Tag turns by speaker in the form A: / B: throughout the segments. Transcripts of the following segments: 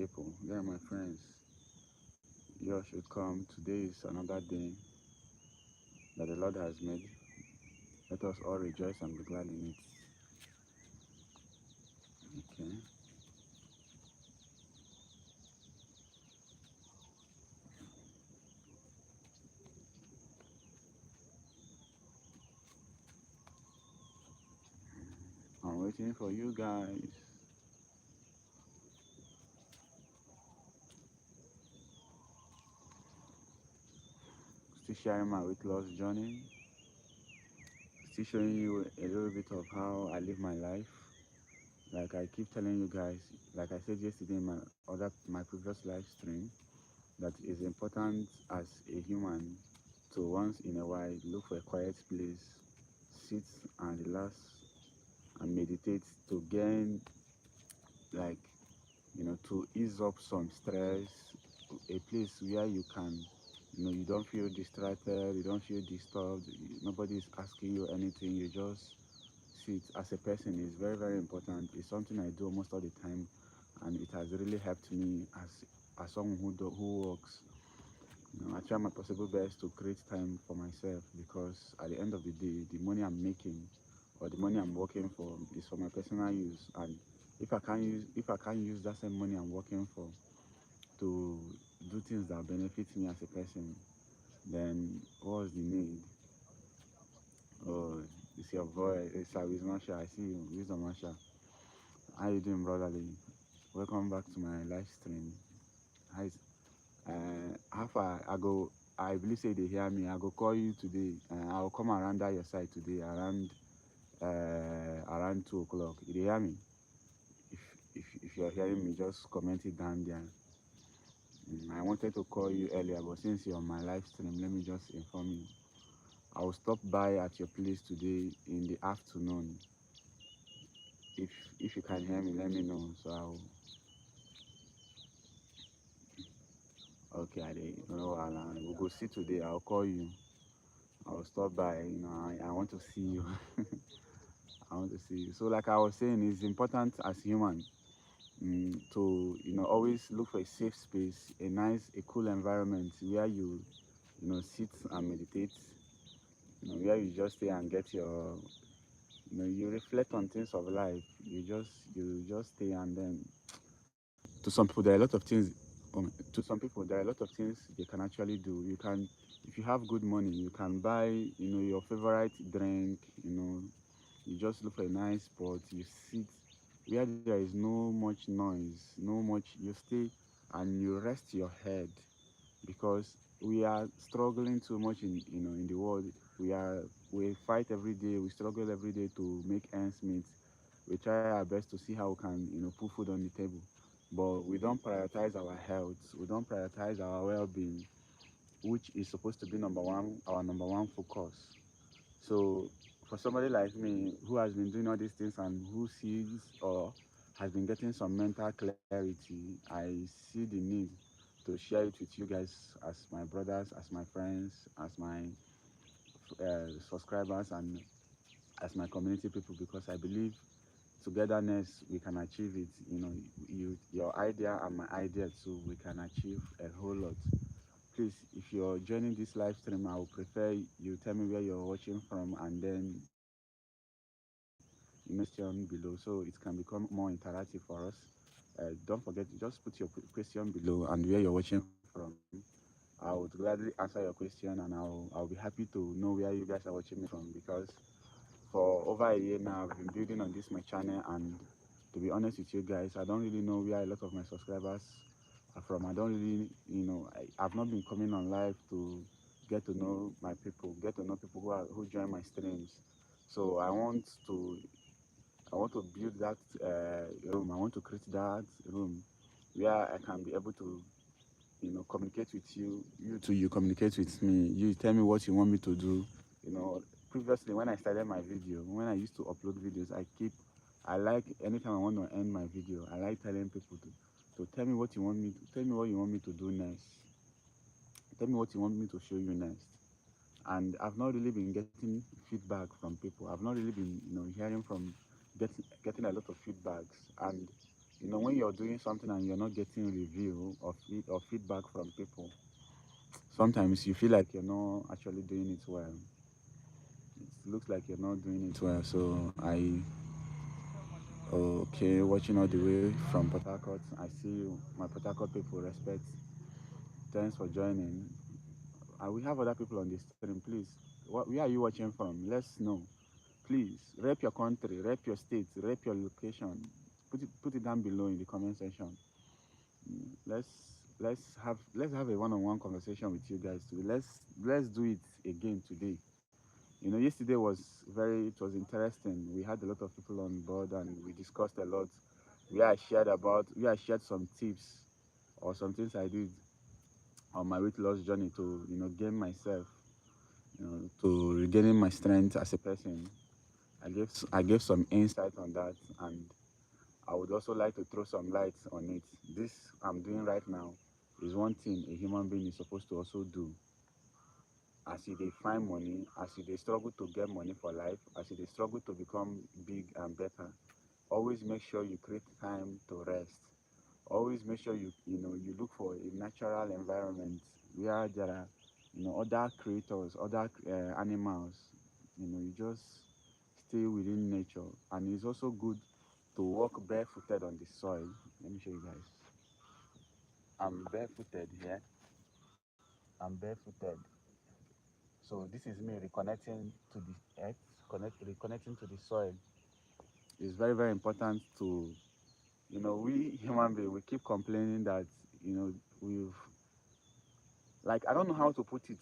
A: people, yeah, my friends, you all should come. Today is another day that the Lord has made. Let us all rejoice and be glad in it. Okay. I'm waiting for you guys. Still sharing my weight loss journey. Still showing you a little bit of how I live my life. Like I keep telling you guys, like I said yesterday in my previous live stream, that is important as a human to once in a while look for a quiet place, sit and relax and meditate to gain, like, to ease up some stress, a place where you can, you don't feel distracted, you don't feel disturbed, nobody is asking you anything, you just sit as a person is very, very important. It's something I do almost all the time, and it has really helped me as someone who works. I try my possible best to create time for myself, because at the end of the day, the money I'm making or the money I'm working for is for my personal use. And if I can't use that same money I'm working for to do things that benefit me as a person, then what's the need? Oh, it's your boy, it's Wisdom Masha. I see you, Wisdom Masha. How you doing, brotherly? Welcome back to my live stream. Hi, how far I go? I believe say they hear me. I go call you today. I'll come around that your side today around 2 o'clock. You dey hear me? If if you're hearing me, just comment it down there. I wanted to call you earlier, but since you're on my live stream, let me just inform you. I will stop by at your place today in the afternoon. If if you can hear me, let me know. So I'll okay. We'll go see today. I'll call you. I'll stop by. I want to see you. I want to see you. So, like I was saying, it's important as human, to always look for a safe space, a nice, a cool environment where sit and meditate. Where you just stay and get your, you reflect on things of life. You just stay, and then to some people there are a lot of things. To some people there are a lot of things they can actually do. You can, if you have good money, you can buy your favorite drink. You just look for a nice spot, you sit where there is no much noise, no much, you stay and you rest your head, because we are struggling too much in the world. We fight every day, we struggle every day to make ends meet. We try our best to see how we can put food on the table, but we don't prioritize our health, we don't prioritize our well-being, which is supposed to be our number one focus. So for somebody like me who has been doing all these things and who sees or has been getting some mental clarity, I see the need to share it with you guys as my brothers, as my friends, as my subscribers, and as my community people, because I believe togetherness we can achieve it. Your idea and my idea too, we can achieve a whole lot. Please, if you're joining this live stream, I would prefer you tell me where you're watching from, and then question below so it can become more interactive for us. Don't forget to just put your question below and where you're watching from. I would gladly answer your question, and I'll be happy to know where you guys are watching me from, because for over a year now I've been building on this my channel, and to be honest with you guys, I don't really know where a lot of my subscribers are from. I don't really, I've not been coming on live to get to know my people, get to know people who join my streams. So I want to build that room. I want to create that room where I can be able to, communicate with you. You too, you communicate with me. You tell me what you want me to do. You know, Previously when I started my video, when I used to upload videos, I like anytime I want to end my video, I like telling people to tell me what you want me to tell me what you want me to do next. Tell me what you want me to show you next. And I've not really been getting feedback from people. I've not really been, hearing from getting a lot of feedbacks. And when you're doing something and you're not getting review or feedback from people, sometimes you feel like you're not actually doing it well. It looks like you're not doing it well. So okay, watching all the way from Port Harcourt. I see you, my Port Harcourt people. Respect. Thanks for joining. We have other people on the stream. Please, where are you watching from? Let's know. Please, rep your country, rep your state, rep your location. Put it down below in the comment section. Let's let's have a one-on-one conversation with you guys too. Let's do it again today. Yesterday was interesting. We had a lot of people on board and we discussed a lot. We I shared some tips or some things I did on my weight loss journey to gain myself, to regaining my strength as a person. I gave some insight on that, and I would also like to throw some light on it. This I'm doing right now is one thing a human being is supposed to also do. As you dey find money, as you dey struggle to get money for life, as you dey struggle to become big and better, always make sure you create time to rest. Always make sure you look for a natural environment where there are other creators, other animals. You just stay within nature, and it's also good to walk barefooted on the soil. Let me show you guys. I'm barefooted here. I'm barefooted. So this is me reconnecting to the earth, reconnecting to the soil. It's very, very important to, we human beings, we keep complaining that, we've, like, I don't know how to put it,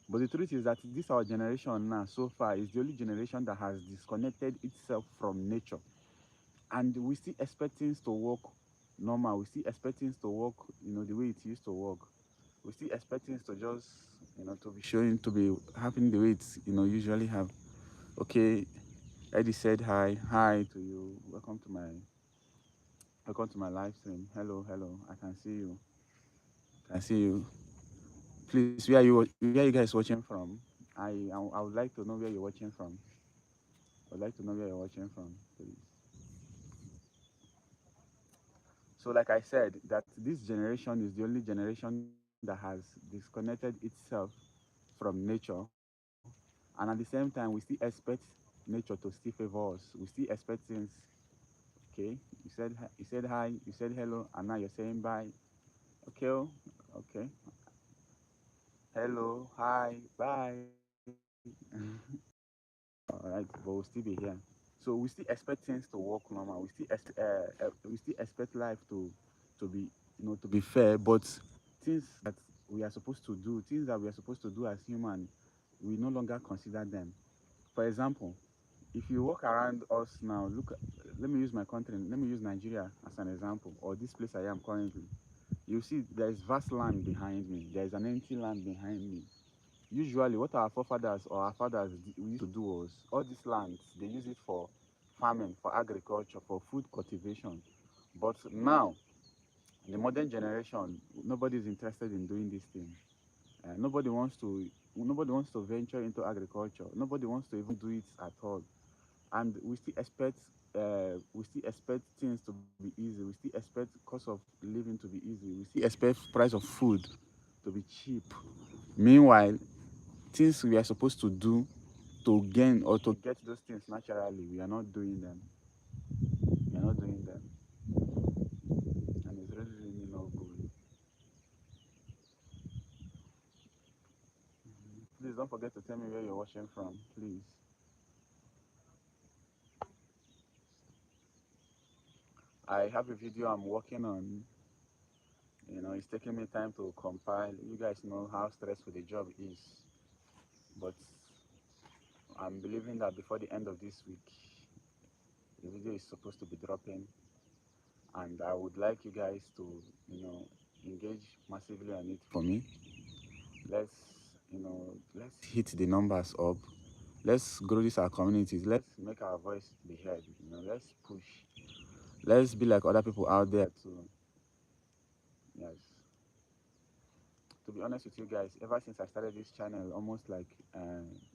A: but the truth is that this our generation now, so far, is the only generation that has disconnected itself from nature. And we still expect things to work normal. We still expect things to work, the way it used to work. We still expect things to just, to be showing, to be happening the way it's, usually have. Okay, Eddie said hi. Hi to you. Welcome to my live stream. Hello, hello. I can see you. I see you. Please, where are you guys watching from? I would like to know where you're watching from. I would like to know where you're watching from, please. So, like I said, that this generation is the only generation that has disconnected itself from nature, and at the same time, we still expect nature to still favor us. We still expect things. Okay, you said hi, you said hello, and now you're saying bye. Okay, okay. Hello, hi, bye. All right, but we'll still be here. So we still expect things to work normal. We still expect life to be to be fair. But things that we are supposed to do, things that we are supposed to do as human, we no longer consider them. For example, if you walk around us now, let me use my country. Let me use Nigeria as an example, or this place I am currently. You see, there is vast land behind me. There is an empty land behind me. Usually, what our forefathers or our fathers used to do was all these lands, they use it for farming, for agriculture, for food cultivation. But now, the modern generation, nobody is interested in doing this thing. Nobody wants to venture into agriculture. Nobody wants to even do it at all. And we still expect things to be easy. We still expect cost of living to be easy. We still expect price of food to be cheap. Meanwhile, things we are supposed to do to gain or to get those things naturally, we are not doing them. We are not doing them, and it's really, really not good. Please don't forget to tell me where you're watching from, please. I have a video I'm working on. It's taking me time to compile. You guys know how stressful the job is, but I'm believing that before the end of this week, the video is supposed to be dropping, and I would like you guys to, engage massively on it for me. Let's hit the numbers up. Let's grow this our communities. Let's make our voice be heard. Let's push. Let's be like other people out there too. Yes. To be honest with you guys, ever since I started this channel, almost like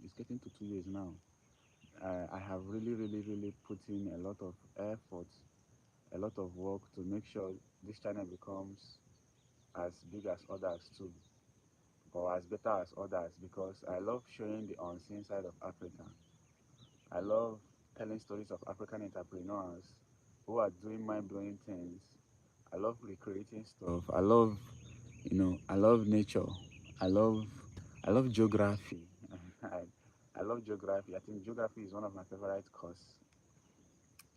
A: it's getting to 2 years now. I have really, really, really put in a lot of effort a lot of work to make sure this channel becomes as big as others too, or as better as others, because I love showing the unseen side of Africa. I love telling stories of African entrepreneurs who are doing mind-blowing things. I love recreating stuff. I love nature. I love, I love geography. I, I love geography. I think geography is one of my favorite courses.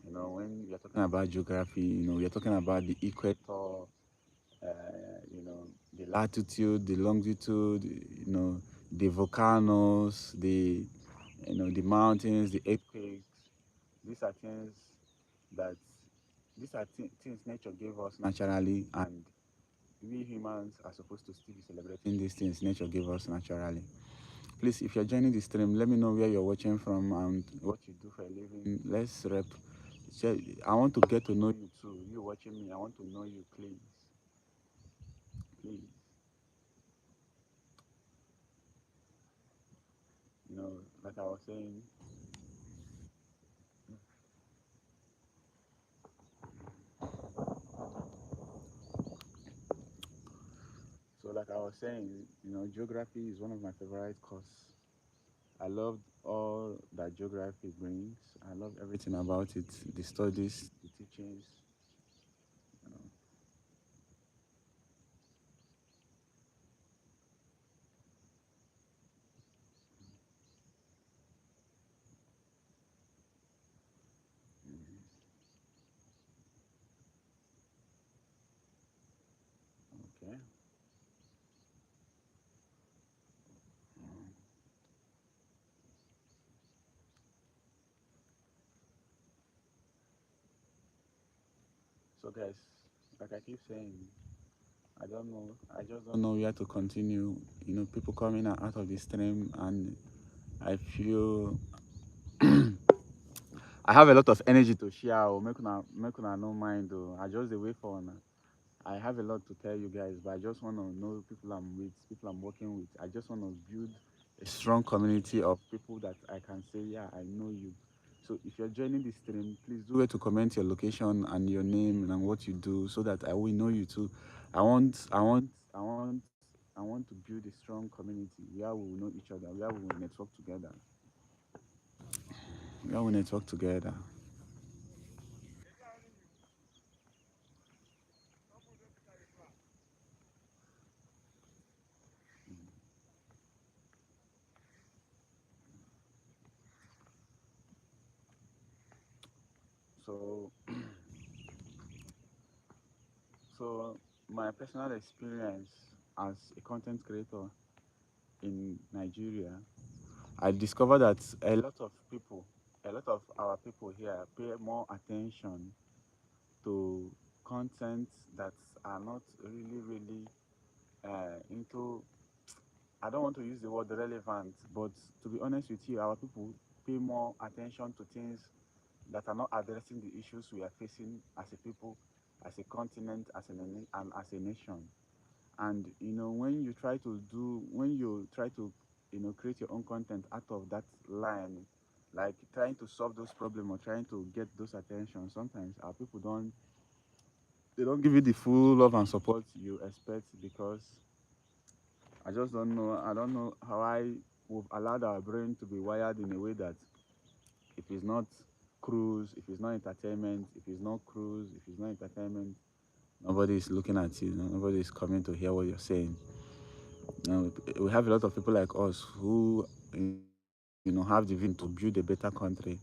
A: When we are talking about geography, we are talking about the equator, the latitude, the longitude, the volcanoes, the mountains, the earthquakes. These are things that things nature gave us naturally, and we humans are supposed to still be celebrating these things nature gave us naturally. Please, if you're joining the stream, let me know where you're watching from and what you do for a living. Let's rep. I want to get to know you too. You watching me, I want to know you, please. Please. Like I was saying, geography is one of my favorite courses. I loved all that geography brings. I love everything about it, the studies, the teachings. You know. Okay. So guys, like I keep saying, I don't know. I just don't know where to continue. People coming out of the stream, and I feel I have a lot of energy to share. Or make una no mind. Though I just dey wait for una. I have a lot to tell you guys, but I just want to know people I'm with, people I'm working with. I just want to build a strong community of people that I can say, yeah, I know you. So if you're joining this stream, please do it to comment your location and your name and what you do, so that I will know you too. I want, I want, I want, I want to build a strong community where we will know each other, where we will network together, where we network together. So, so my personal experience as a content creator in Nigeria, I discovered that a lot of our people here pay more attention to content that are not really, really into. I don't want to use the word relevant, but to be honest with you, our people pay more attention to things that are not addressing the issues we are facing as a people, as a continent, and as a nation. And when you try to create your own content out of that line, like trying to solve those problems or trying to get those attention, sometimes our people don't give you the full love and support you expect, because I don't know how we've allowed our brain to be wired in a way that if it's not cruise, if it's not entertainment, if it's not cruise, if it's not entertainment, nobody is looking at you. Nobody is coming to hear what you're saying. We have a lot of people like us who, have the vision to build a better country,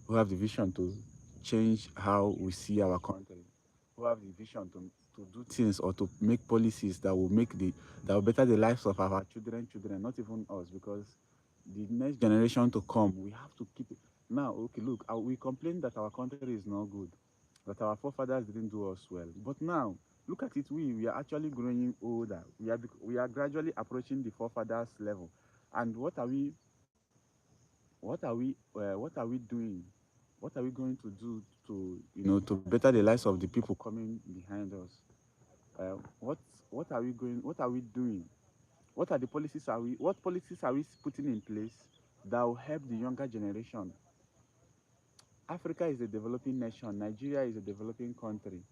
A: who have the vision to change how we see our country, who have the vision to do things or to make policies that will better the lives of our children, not even us, because the next generation to come, we have to keep it. Now, okay, look, we complain that our country is not good, that our forefathers didn't do us well. But now, look at it, we are actually growing older. We are gradually approaching the forefathers level. And what are we doing? What are we going to do to better the lives of the people coming behind us? Uh, what what are we doing? What policies are we putting in place that will help the younger generation? Africa is a developing nation, Nigeria is a developing country.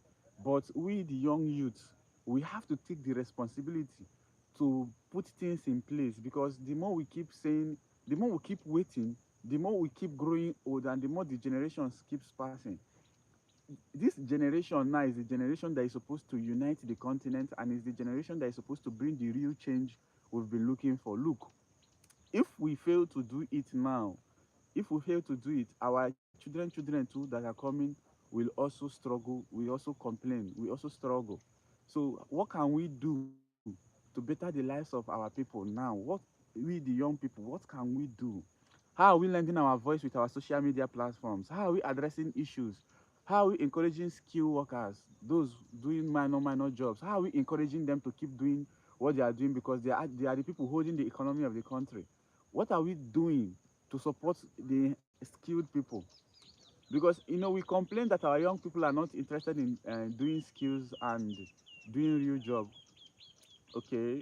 A: But we, the young youths, we have to take the responsibility to put things in place, because the more we keep saying, the more we keep waiting, the more we keep growing old, and the more the generations keeps passing. This generation now is the generation that is supposed to unite the continent, and is the generation that is supposed to bring the real change we've been looking for. Look, if we fail to do it now, if we fail to do it, our children too that are coming will also struggle, will also complain, will also struggle. So what can we do to better the lives of our people now? What, we the young people, what can we do? How are we lending our voice with our social media platforms? How are we addressing issues? How are we encouraging skilled workers, those doing minor jobs? How are we encouraging them to keep doing what they are doing, because they are the people holding the economy of the country? What are we doing to support the skilled people? Because we complain that our young people are not interested in doing skills and doing real job. Okay,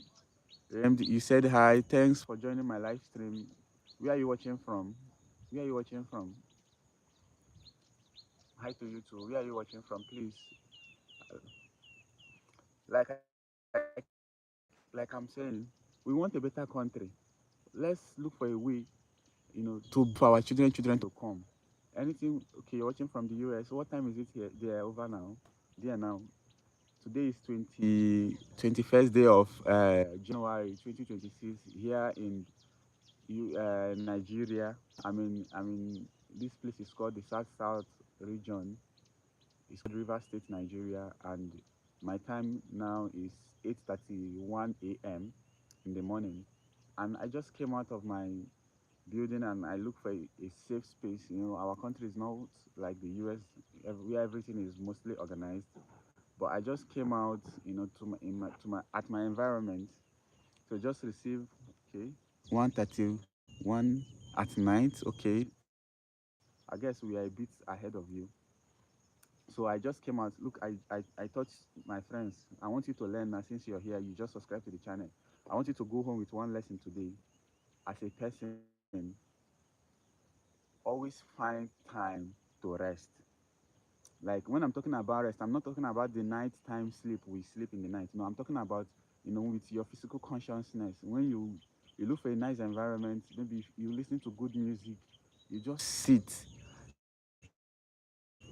A: you said hi. Thanks for joining my live stream. Where are you watching from? Where are you watching from? Hi to you too. Where are you watching from? Please, like I like I'm saying, we want a better country. Let's look for a way, to for our children to come. Anything? Okay, you're watching from the US. What time is it here? They're over now. They are now. Today is 21st day of January 2026 here in Nigeria. I mean, this place is called the South region. It's called River State, Nigeria, and my time now is 8:31 a.m. in the morning. And I just came out of my building and I look for a safe space. Our country is not like the US, where everything is mostly organized. But I just came out, at my environment to just receive. Okay, 1:31 at night. Okay, I guess we are a bit ahead of you. So I just came out. Look, I thought, my friends, I want you to learn now. Since you're here, you just subscribe to the channel. I want you to go home with one lesson today. As a person, always find time to rest. Like, when I'm talking about rest, I'm not talking about the nighttime sleep we sleep in the night. No, I'm talking about, with your physical consciousness. When you look for a nice environment, maybe you listen to good music, you just sit.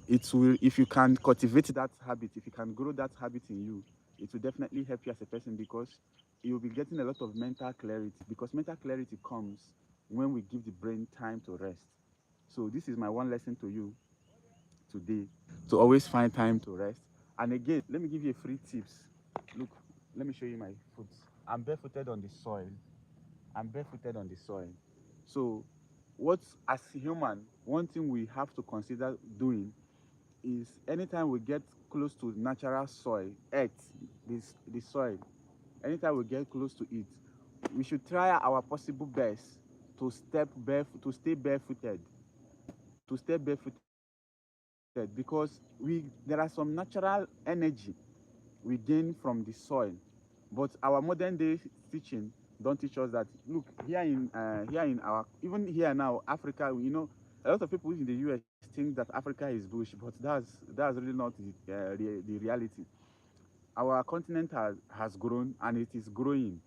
A: It will, if you can cultivate that habit, if you can grow that habit in you, it will definitely help you as a person, because you'll be getting a lot of mental clarity. Because mental clarity comes when we give the brain time to rest. So this is my one lesson to you today, to always find time to rest. And again, let me give you a free tips. Look, let me show you my foot. I'm barefooted on the soil. I'm barefooted on the soil. So, what, as human, one thing we have to consider doing is, anytime we get close to natural soil, earth, the soil, anytime we get close to it, we should try our possible best to stay barefooted, because there are some natural energy we gain from the soil. But our modern day teaching don't teach us that. Look, here in our, even here now, Africa, a lot of people in the US think that Africa is bush, but that's really not the reality. Our continent has grown, and it is growing.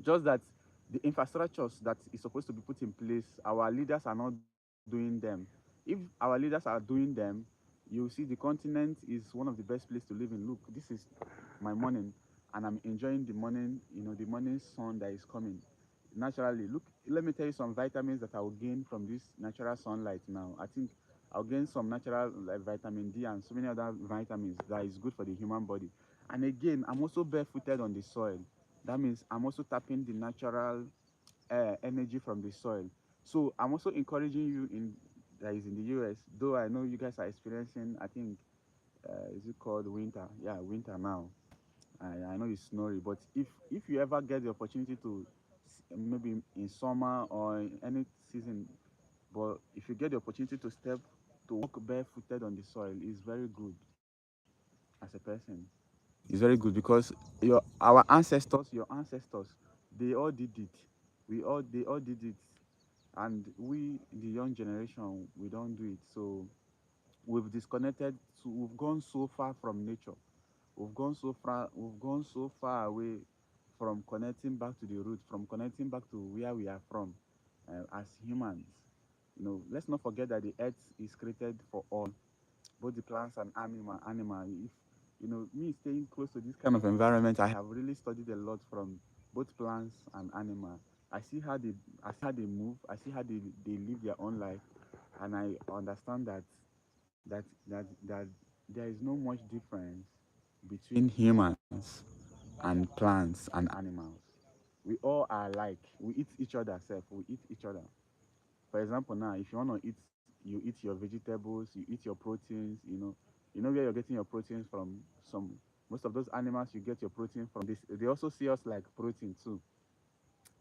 A: Just that the infrastructures that is supposed to be put in place, our leaders are not doing them. If our leaders are doing them, you see the continent is one of the best places to live in. Look, this is my morning, and I'm enjoying the morning sun that is coming naturally. Look, let me tell you some vitamins that I will gain from this natural sunlight now. I think I'll gain some natural, like, vitamin D and so many other vitamins that is good for the human body. And again, I'm also barefooted on the soil. That means I'm also tapping the natural energy from the soil. So I'm also encouraging you, in that is in the US, though I know you guys are experiencing, I think, is it called winter? Yeah, winter now. I know it's snowy, but if you ever get the opportunity to, maybe in summer or in any season, but if you get the opportunity to to walk barefooted on the soil, is very good as a person. It's very good, because our ancestors, your ancestors, they all did it. They all did it. And we, the young generation, we don't do it. So we've disconnected. We've gone so far from nature. We've gone so far. We've gone so far away from connecting back to the root, from connecting back to where we are from, as humans. Let's not forget that the earth is created for all, both the plants and animal. If me staying close to this kind of environment, I have really studied a lot from both plants and animal. I see how they move. I see how they live their own life, and I understand that there is no much difference between humans and plants and animals. We all are alike. We eat each other self. We eat each other. For example, now if you want to eat, you eat your vegetables, you eat your proteins. You know where you're getting your proteins from. Most of those animals you get your protein from. They also see us like protein too.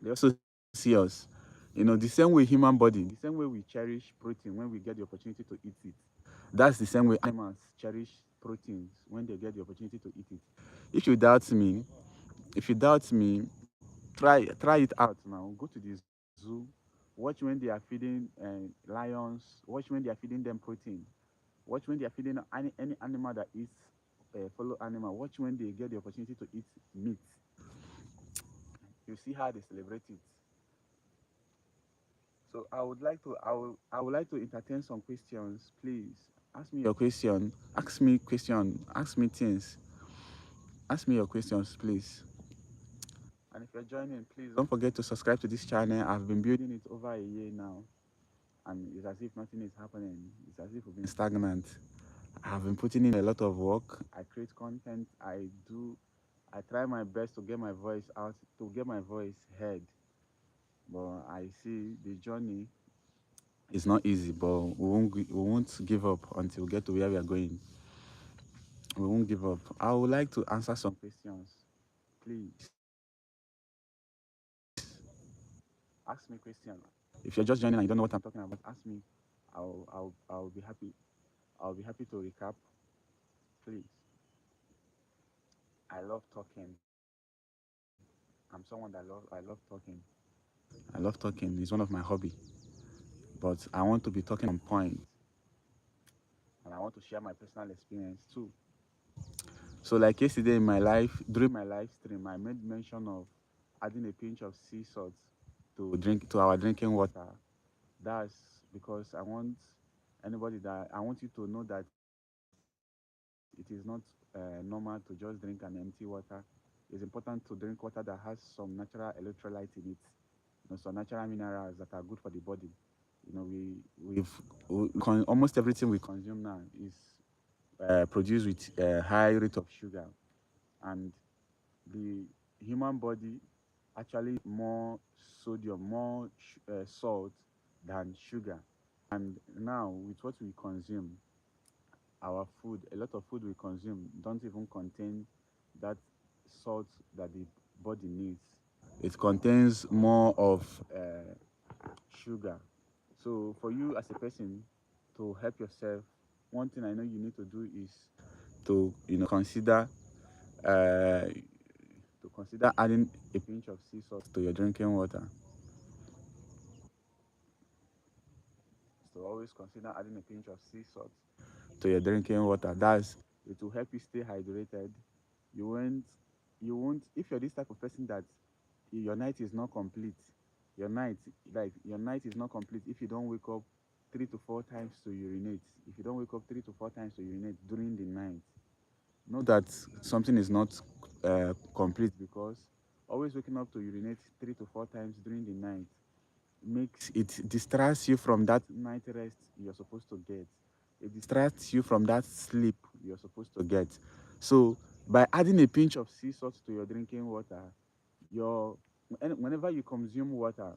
A: They also see us. The same way human body, the same way we cherish protein when we get the opportunity to eat it. That's the same way animals cherish proteins when they get the opportunity to eat it. If you doubt me, if you doubt me, try it out now. Go to the zoo, watch when they are feeding lions, watch when they are feeding them protein, watch when they are feeding any animal that eats fellow animal, watch when they get the opportunity to eat meat. You see how they celebrate it. So I would like to entertain some questions, please. Ask me your question. Ask me things. Ask me your questions, please. And if you're joining, please don't forget to subscribe to this channel. I've been building it over a year now, and it's as if nothing is happening. It's as if we've been stagnant. I've been putting in a lot of work. I create content. I try my best to get my voice out, to get my voice heard. But I see the journey is not easy, but we won't give up until we get to where we are going. We won't give up. I would like to answer some questions. Please ask me questions. If you're just joining and you don't know what I'm talking about, ask me. I'll be happy. I'll be happy to recap. Please. I love talking. I'm someone that I love talking. I love talking. It's one of my hobby. But I want to be talking on point, and I want to share my personal experience too. So like yesterday in my life, during my live stream, I made mention of adding a pinch of sea salt to our drinking water. That's because I want you to know that it is not normal to just drink an empty water. It's important to drink water that has some natural electrolyte in it, some natural minerals that are good for the body. Almost everything we consume now is produced with a high rate of sugar, and the human body actually more sodium, more salt than sugar. And now with what we consume, our food, a lot of food we consume don't even contain that salt that the body needs. It contains more of sugar. So for you as a person to help yourself, one thing I know you need to do is to uh, consider adding a pinch of sea salt to your drinking water. So always consider adding a pinch of sea salt to your drinking water. It will help you stay hydrated. You won't if you're this type of person that your night is not complete. Your night your night is not complete if you don't wake up 3 to 4 times to urinate. If you don't wake up 3 to 4 times to urinate during the night, know that something is not complete, because always waking up to urinate 3 to 4 times during the night makes it distracts you from that night rest you're supposed to get. It distracts you from that sleep you're supposed to get. So by adding a pinch of sea salt to your drinking water, whenever you consume water,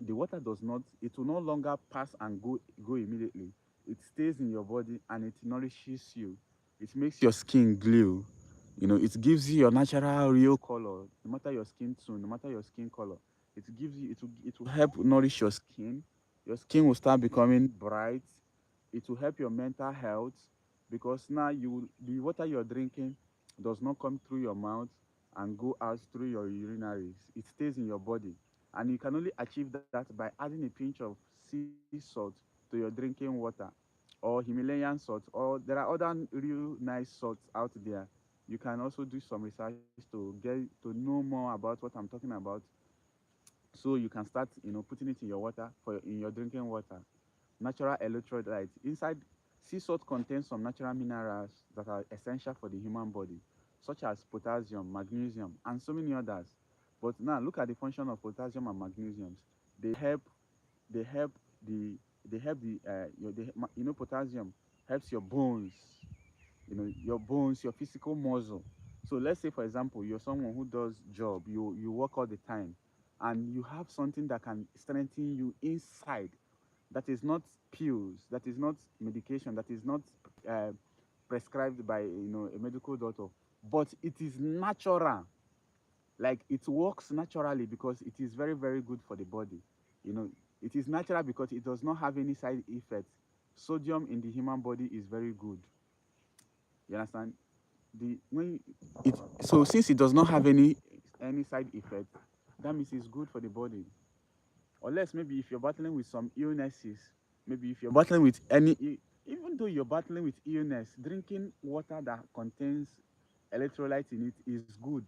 A: the water does not it will no longer pass and go immediately. It stays in your body and it nourishes you. It makes your skin glow. It gives you your natural real color, no matter your skin tone, no matter your skin color. It will help nourish your skin. Your skin will start becoming bright. It will help your mental health, because now the water you're drinking does not come through your mouth and go out through your urinaries. It stays in your body, and you can only achieve that by adding a pinch of sea salt to your drinking water, or Himalayan salt, or there are other real nice salts out there. You can also do some research to know more about what I'm talking about, so you can start, putting it in your water, in your drinking water. Natural electrolytes inside. Sea salt contains some natural minerals that are essential for the human body, such as potassium, magnesium, and so many others. But now look at the function of potassium and magnesiums. They help. They help the. They help the. Potassium helps your bones. Your bones, your physical muscle. So let's say, for example, you're someone who does job. You work all the time, and you have something that can strengthen you inside, that is not pills, that is not medication, that is not uh, prescribed by a medical doctor, but it is natural. Like, it works naturally because it is very, very good for the body. you know it is natural because it does not have any side effects. Sodium in the human body is very good. You understand? The when it So since it does not have any side effect, that means it's good for the body. Unless maybe if you're battling with some illnesses, maybe if you're battling with even though you're battling with illness, drinking water that contains electrolytes in it is good.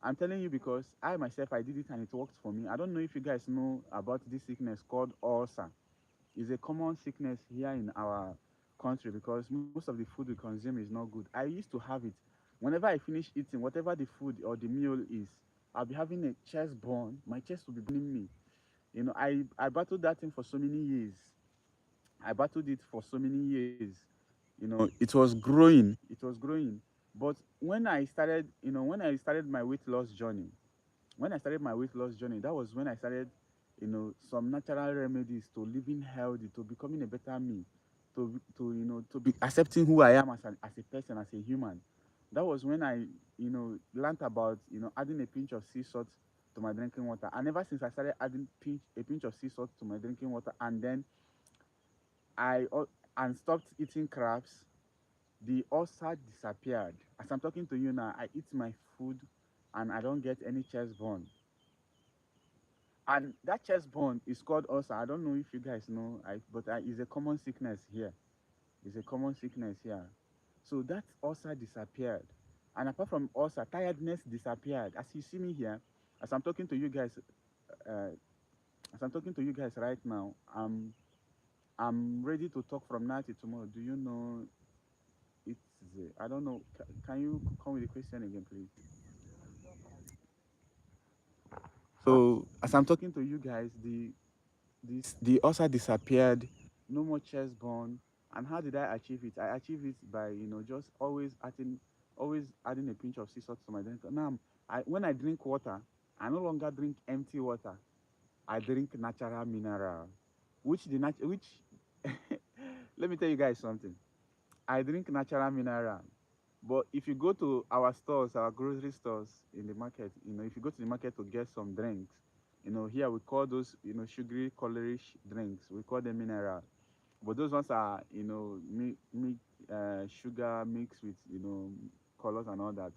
A: I'm telling you because I myself, I did it and it worked for me. I don't know if you guys know about this sickness called ulcer. It's a common sickness here in our country because most of the food we consume is not good. I used to have it. Whenever I finish eating, whatever the food or the meal is, I'll be having a chest burn. My chest will be burning me. I battled that thing for so many years. I battled it for so many years. It was growing. It was growing. But when I started my weight loss journey, that was when I started, some natural remedies to living healthy, to becoming a better me, to be accepting who I am as a person, as a human. That was when I, learned about, adding a pinch of sea salt to my drinking water. And ever since I started adding a pinch of sea salt to my drinking water, and then I and stopped eating crabs, the ulcer disappeared. As I'm talking to you now, I eat my food and I don't get any chest burn. And that chest bone is called ulcer. I don't know if you guys know, but it's a common sickness here. It's a common sickness here. So that ulcer disappeared. And apart from ulcer, tiredness disappeared. As you see me here, as I'm talking to you guys, uh, as I'm talking to you guys right now, I'm ready to talk from now till tomorrow. Do you know it's? I don't know. Can you come with the question again, please? So as I'm talking to you guys, the ulcer disappeared, no more chest burn. And how did I achieve it? I achieved it by, just always adding a pinch of sea salt to my drink. Now, when I drink water, I no longer drink empty water. I drink natural mineral, which let me tell you guys something. I drink natural mineral. But if you go to our stores, our grocery stores in the market, if you go to the market to get some drinks, here we call those, sugary, colorish drinks. We call them mineral. But those ones are, sugar mixed with, colors and all that.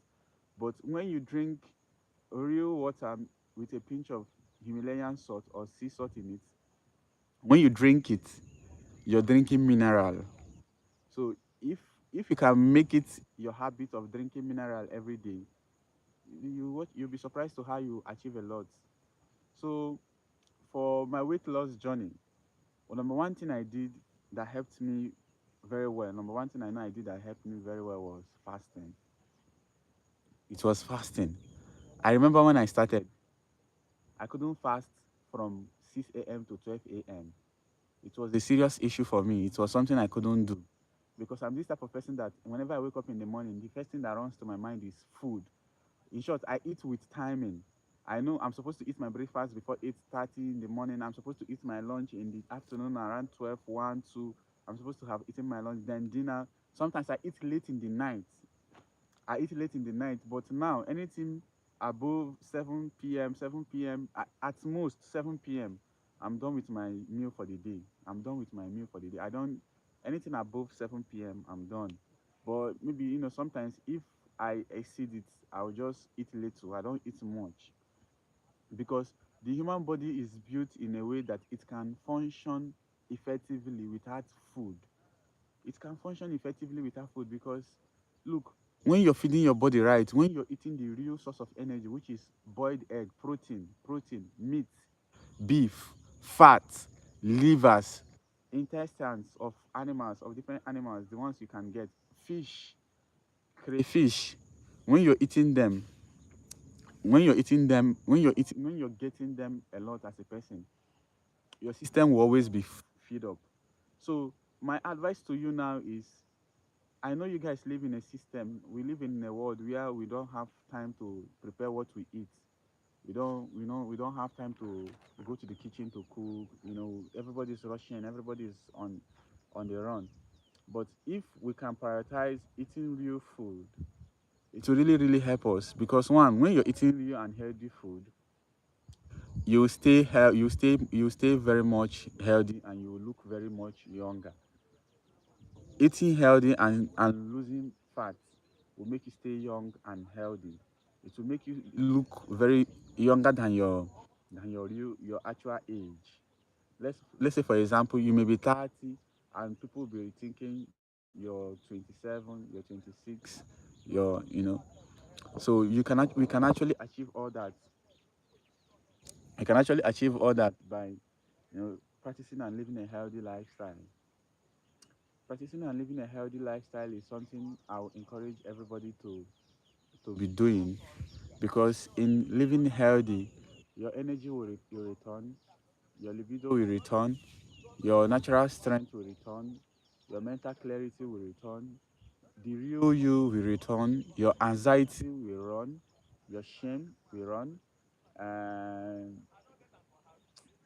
A: But when you drink real water with a pinch of Himalayan salt or sea salt in it, when you drink it, you're drinking mineral. So if if you can make it your habit of drinking mineral every day, you'll be surprised to how you achieve a lot. So for my weight loss journey, well, number one thing I did that helped me very well. Number one thing I know I did that helped me very well was fasting. It was fasting. I remember when I started, I couldn't fast from 6 a.m. to 12 a.m. It was a serious issue for me. It was something I couldn't do because I'm this type of person that whenever I wake up in the morning, the first thing that runs to my mind is food. In short, I eat with timing. I know I'm supposed to eat my breakfast before 8:30 in the morning. I'm supposed to eat my lunch in the afternoon around 12, 1, 2. I'm supposed to have eaten my lunch, then dinner. Sometimes I eat late in the night. But now anything above 7 p.m., 7 p.m., at most 7 p.m., I'm done with my meal for the day. I'm done with my meal for the day. I don't Anything above 7 p.m., I'm done. But maybe, sometimes if I exceed it, I'll just eat little. I don't eat much because the human body is built in a way that it can function effectively without food. It can function effectively without food because, look, when you're feeding your body right, when you're eating the real source of energy, which is boiled egg, protein, meat, beef, fat, livers, intestines of animals, of different animals, the ones you can get, fish, crayfish, when you're eating them, when you're getting them a lot as a person, your system will always be filled up. So my advice to you now is, I know you guys live in a system. We live in a world where we don't have time to prepare what we eat. We don't have time to go to the kitchen to cook. Everybody's rushing. Everybody's on the run. But if we can prioritize eating real food, it will really really help us. Because one, when you're eating real and healthy food, you stay very much healthy and you will look very much younger. Eating healthy and losing fat will make you stay young and healthy. It will make you look very younger than your actual age. Let's say for example you may be 30 and people will be thinking you're 27, you're 26, so we can actually achieve all that. I can actually achieve all that by practicing and living a healthy lifestyle. Practicing and living a healthy lifestyle is something I will encourage everybody to be doing, because in living healthy, your energy will return, your libido will return, your natural strength will return, your mental clarity will return, the real you will return, your anxiety will run, your shame will run, and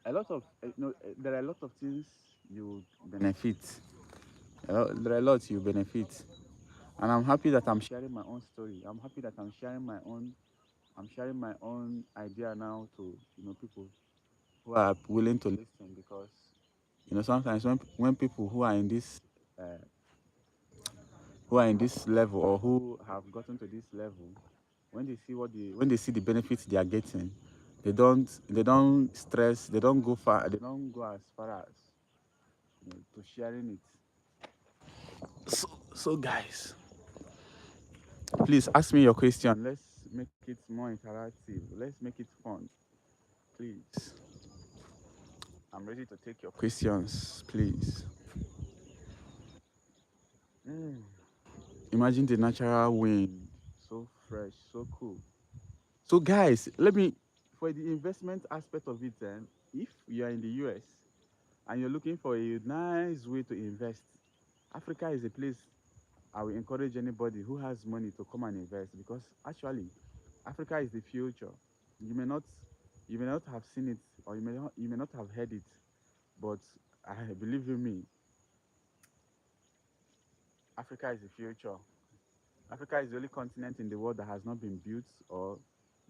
A: there are a lot of things you benefit. There are lots you benefit, and I'm happy that I'm sharing my own story. I'm happy that I'm sharing my own idea now to people who are willing to listen, because sometimes when people uh, who are in this level, or who have gotten to this level, when they see the benefits they are getting, they don't stress, they don't go far, they don't go as far as to sharing it. So guys, please ask me your question. Let's make it more interactive. Let's make it fun. Please. I'm ready to take your questions, please. Mm. Imagine the natural wind, so fresh, so cool. So, guys, for the investment aspect of it, then, if you are in the US and you're looking for a nice way to invest, Africa is a place I will encourage anybody who has money to come and invest, because actually, Africa is the future. You may not, you may not have seen it, or you may not have heard it, but I believe you me, Africa is the future. Africa is the only continent in the world that has not been built, or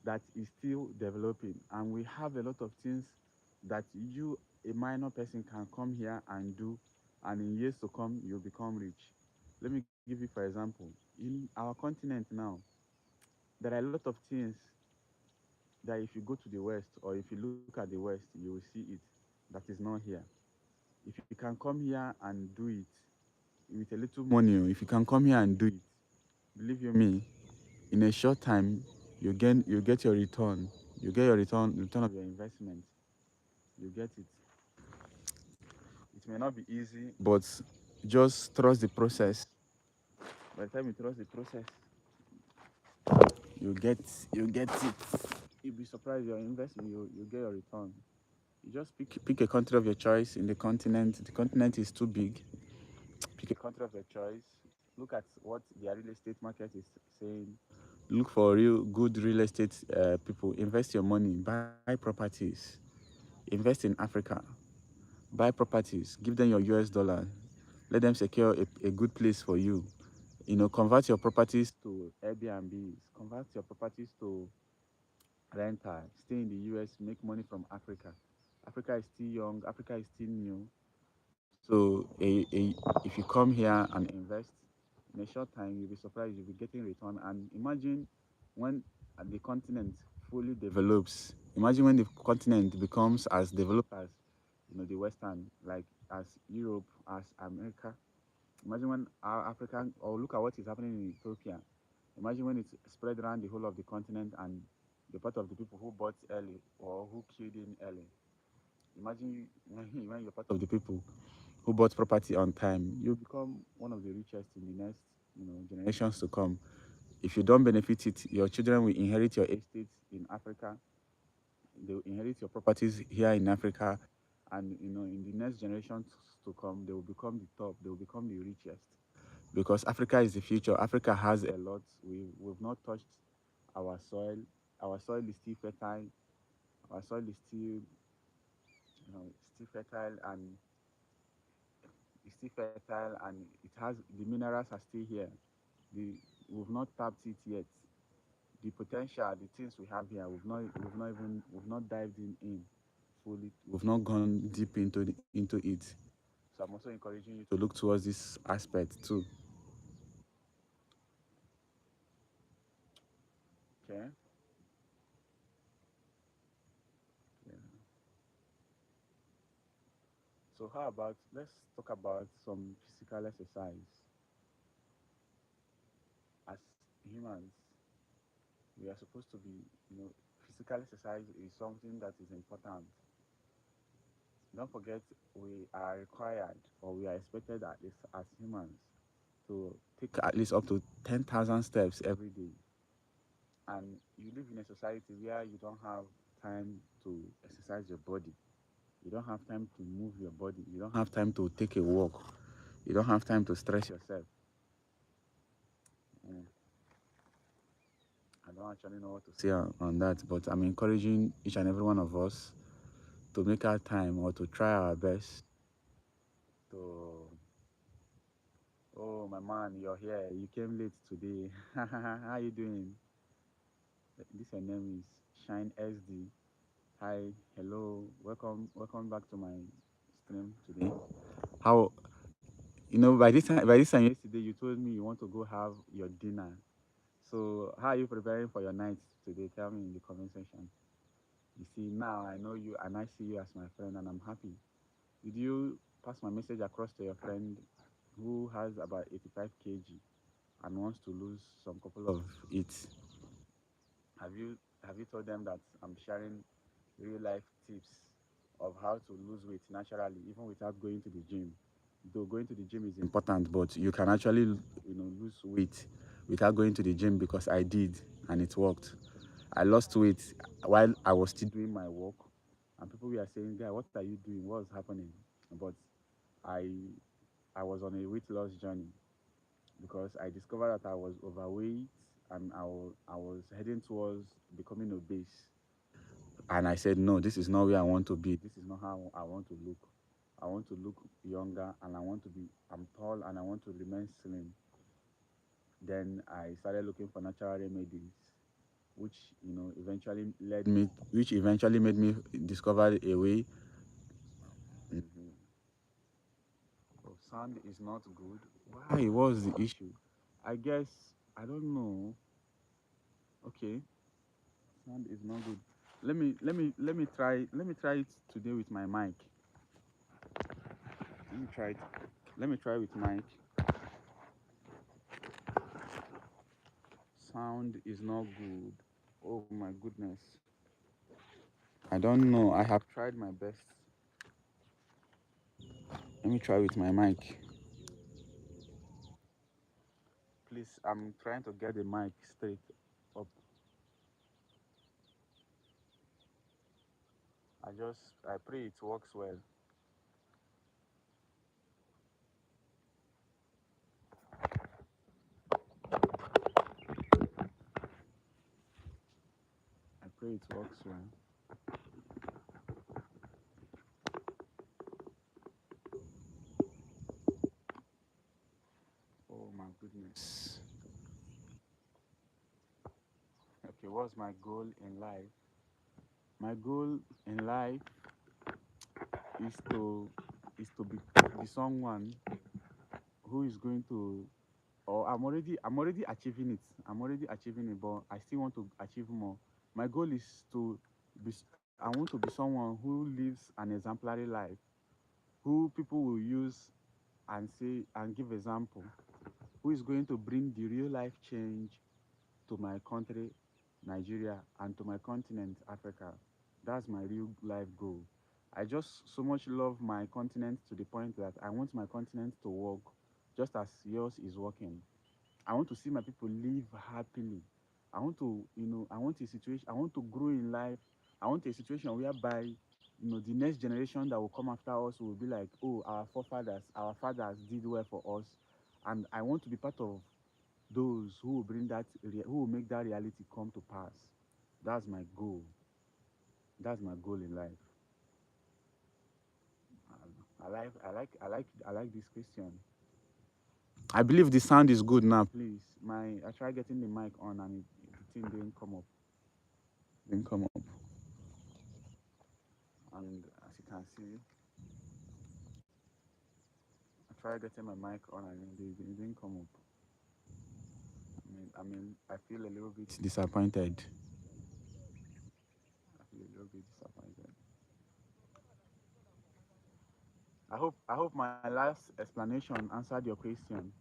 A: that is still developing. And we have a lot of things that you, a minor person, can come here and do, and in years to come, you'll become rich. Let me give you, for example, in our continent now, there are a lot of things that if you go to the West, or if you look at the West, you will see it that is not here. If you can come here and do it with a little money, if you can come here and do it, believe you me, in a short time, you get your return. You get your return of your investment. You get it. It may not be easy, but just trust the process. By the time you trust the process, you get you get it. You'll be surprised your investment, you get your return. You just pick a country of your choice in the continent. The continent is too big. Pick a country of your choice. Look at what their real estate market is saying. Look for real good real estate people. Invest your money. Buy properties. Invest in Africa. Buy properties. Give them your US dollar. Let them secure a good place for you. Convert your properties to Airbnbs. Convert your properties to rental. Stay in the US. Make money from Africa. Africa is still young. Africa is still new. So if you come here and invest, in a short time you'll be surprised you'll be getting return. And imagine when the continent fully develops. Imagine when the continent becomes as developed as the Western, like as Europe, as America. Imagine when our African, or look at what is happening in Ethiopia. Imagine when it's spread around the whole of the continent and the part of the people who bought early or who killed in early. Imagine when you're part of the people who bought property on time, you become one of the richest in the next, generations to come. If you don't benefit it, your children will inherit your estates in Africa. They will inherit your properties here in Africa, and in the next generations to come, they will become the top. They will become the richest because Africa is the future. Africa has a lot. We've not touched our soil. Our soil is still fertile. Our soil is still, still fertile, and it's still fertile, and it has the minerals are still here. The We've not tapped it yet. The potential, the things we have here, we've not dived in fully. We've not gone deep into it. So I'm also encouraging you to look towards this aspect too. Okay. Yeah. So how about let's talk about some physical exercise. As humans, we are supposed to be, physical exercise is something that is important. Don't forget, we are required or we are expected at least as humans to take at least up to 10,000 steps every day. And you live in a society where you don't have time to exercise your body. You don't have time to move your body. You don't have time to take a walk. You don't have time to stress yourself. Mm. I don't actually know what to say on that, but I'm encouraging each and every one of us to make our time or to try our best to. Oh, my man, you're here. You came late today. How are you doing? This your name is Shine SD. Hi, hello, welcome back to my stream today. How by this time yesterday you told me you want to go have your dinner. So how are you preparing for your night today? Tell me in the comment section. You see, now I know you and I see you as my friend and I'm happy. Did you pass my message across to your friend who has about 85 kg and wants to lose some couple of it? Have you told them that I'm sharing real life tips of how to lose weight naturally, even without going to the gym? Though going to the gym is important, but you can actually, lose weight without going to the gym because I did and it worked. I lost weight while I was still doing my work, and people were saying, "Guy, what are you doing? What's happening?" But I I was on a weight loss journey because I discovered that I was overweight and I was heading towards becoming obese. And I said, no, this is not where I want to be. This is not how I want to look. I want to look younger and I'm tall and I want to remain slim. Then I started looking for natural remedies, which, which eventually made me discover a way. Mhm. Oh, sound is not good. Why? What's the issue? I guess, I don't know. Okay, sound is not good. Let me try it today with my mic. Let me try it. Let me try with mic. Sound is not good. Oh my goodness. I don't know. I have tried my best. Let me try with my mic. Please, I'm trying to get the mic straight up. I pray it works well. I pray it works well. Oh my goodness. Okay, what's my goal in life? My goal in life is to be someone who is going to or I'm already achieving it. I'm already achieving it, but I still want to achieve more. My goal is to I want to be someone who lives an exemplary life, who people will use and say and give example, who is going to bring the real life change to my country, Nigeria, and to my continent, Africa. That's my real life goal. I just so much love my continent to the point that I want my continent to work just as yours is working. I want to see my people live happily. I want to, I want a situation, I want to grow in life. I want a situation whereby, the next generation that will come after us will be like, oh, our forefathers, our fathers did well for us. And I want to be part of those who will bring who will make that reality come to pass. That's my goal. That's my goal in life. I like this question. I believe the sound is good now. Please, I tried getting the mic on and the thing didn't come up. Didn't come up. And as you can see, I tried getting my mic on and it didn't come up. I feel a little bit disappointed. I feel a little bit disappointed. I hope my last explanation answered your question.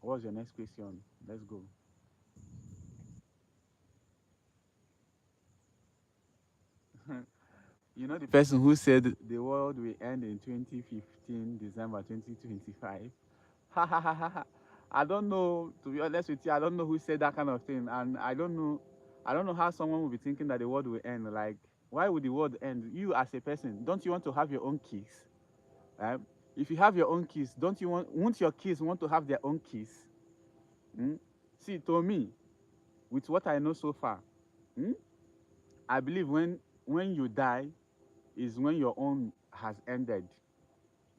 A: What's your next question? Let's go. You know the person who said the world will end in 2015, December 2025? Ha ha ha ha ha. I don't know, to be honest with you, I don't know who said that kind of thing. And I don't know how someone will be thinking that the world will end. Like, why would the world end? You as a person, don't you want to have your own kids? Right? If you have your own kids, won't your kids want to have their own kids? Mm? See, to me, with what I know so far, mm, I believe when you die is when your own has ended.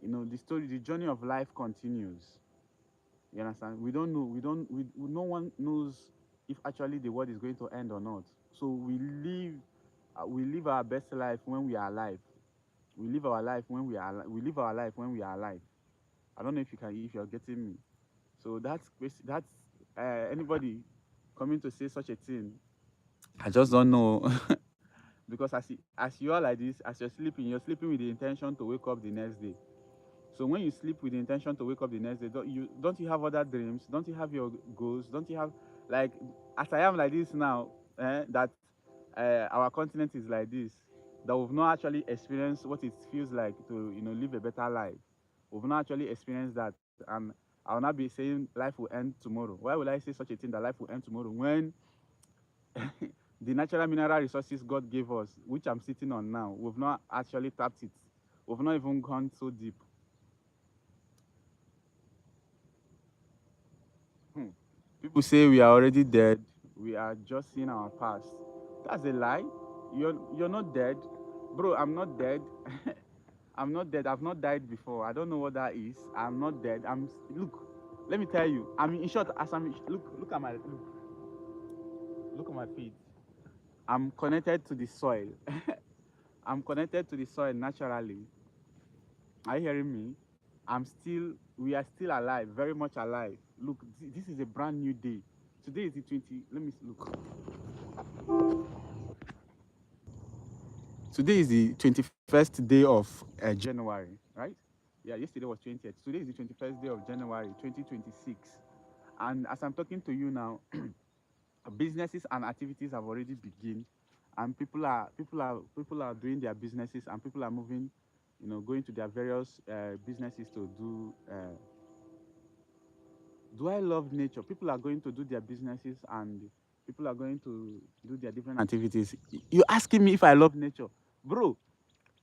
A: The journey of life continues. You understand? We don't know. No one knows if actually the world is going to end or not. So we live our best life when we are alive. We live our life when we are. We live our life when we are alive. I don't know if you're getting me. So that's anybody coming to say such a thing. I just don't know. Because as you are like this, as you're sleeping with the intention to wake up the next day. So when you sleep with the intention to wake up the next day, don't you have other dreams? Don't you have your goals? Don't you have, like, as I am like this now, that our continent is like this, that we've not actually experienced what it feels like to live a better life. We've not actually experienced that, and I'll not be saying life will end tomorrow. Why would I say such a thing that life will end tomorrow when the natural mineral resources God gave us, which I'm sitting on now, we've not actually tapped it. We've not even gone so deep. Hmm. People say we are already dead. We are just seeing our past. That's a lie. You're not dead, bro. I'm not dead. I'm not dead. I've not died before. I don't know what that is. I'm not dead. Look. Let me tell you. I mean, in short, look at my look at my feet. I'm connected to the soil. I'm connected to the soil naturally. Are you hearing me? We are still alive, very much alive. Look, this is a brand new day. Today is the 20, let me look. Today is the 21st day of January, right? Yeah, yesterday was 20th. Today is the 21st day of January 2026. And as I'm talking to you now, businesses and activities have already begun, and people are doing their businesses, and people are moving, going to their various businesses to do I love nature? People are going to do their businesses, and people are going to do their different activities. You asking me if I love nature? Bro,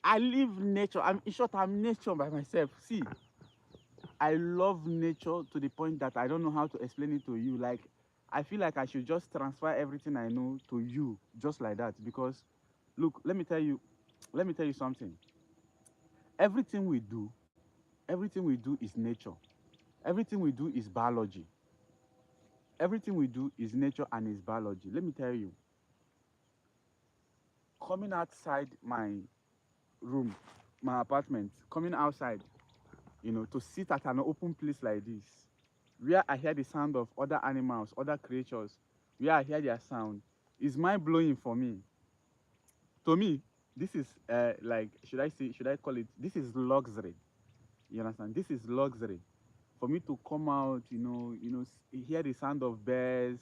A: I live nature. In short, I'm nature by myself. See, I love nature to the point that I don't know how to explain it to you. Like, I feel like I should just transfer everything I know to you, just like that. Because, look, let me tell you something. Everything we do, everything we do is nature. Everything we do is biology. Everything we do is nature and is biology. Let me tell you, coming outside my room, my apartment, coming outside, to sit at an open place like this. where I hear the sound of other animals, other creatures, where I hear their sound, is mind blowing for me. To me, this is like, should I call it? This is luxury. You understand? This is luxury for me to come out, hear the sound of birds,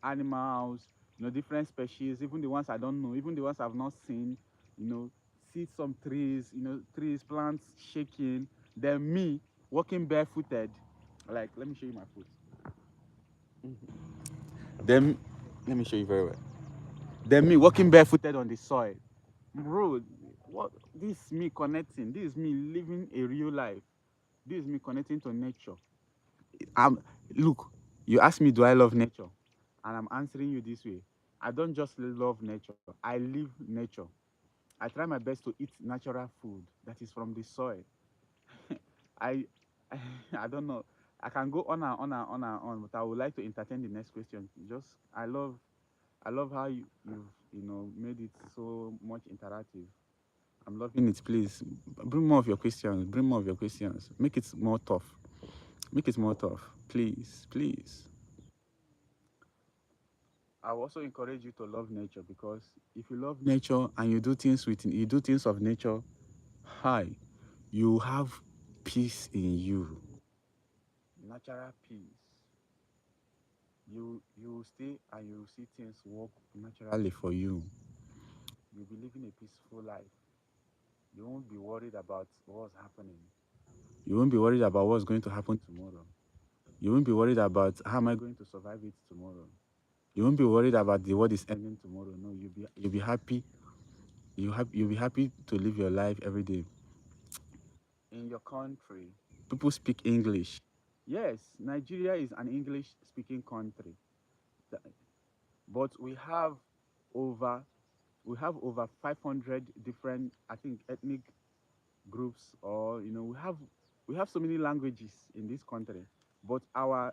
A: animals, different species, even the ones I don't know, even the ones I've not seen, you know, see some trees, trees, plants shaking. Then me walking barefooted, like, let me show you my foot. Then let me show you very well. Then me walking barefooted on the soil, bro. What, this is me connecting? This is me living a real life. This is me connecting to nature. I'm Look, you asked me, do I love nature? And I'm answering you this way. I don't just love nature, I live nature. I try my best to eat natural food that is from the soil. I I don't know. I can go on and on and on and on, but I would like to entertain the next question. Just I love how you've made it so much interactive. I'm loving it. Please bring more of your questions. Bring more of your questions. Make it more tough. Make it more tough. Please, please. I will also encourage you to love nature, because if you love nature and you do things of nature, hi, you have peace in you, natural peace. You stay and you see things work naturally for you. You'll be living a peaceful life. You won't be worried about what's happening. You won't be worried about what's going to happen tomorrow. You won't be worried about how am I going to survive it tomorrow. You won't be worried about the what is ending tomorrow. No, you'll be happy. You'll be happy to live your life every day. In your country, people speak English. Yes, Nigeria is an English speaking country. Th- But over we have over 500 different, I think, ethnic groups, or we have so many languages in this country. But our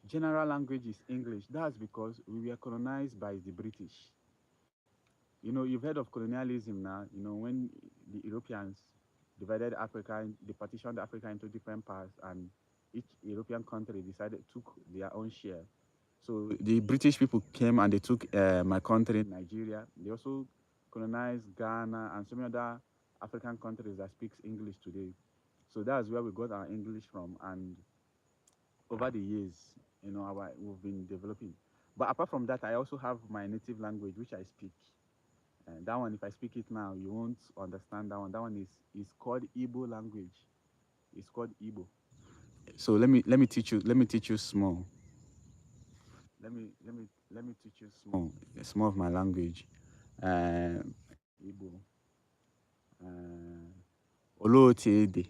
A: general language is English. That's because we were colonized by the British. You've heard of colonialism now. When the Europeans divided Africa, they partitioned Africa into different parts, and each European country decided took their own share. So the British people came and they took my country, Nigeria. They also colonized Ghana and some other African countries that speaks English today. So that's where we got our English from, and over the years, we've been developing. But apart from that, I also have my native language, which I speak. And that one, if I speak it now, you won't understand that one. That one is called Igbo language. It's called Igbo. So let me teach you. Let me teach you small. Let me teach you small of my language. Igbo. Uh, Olotiede.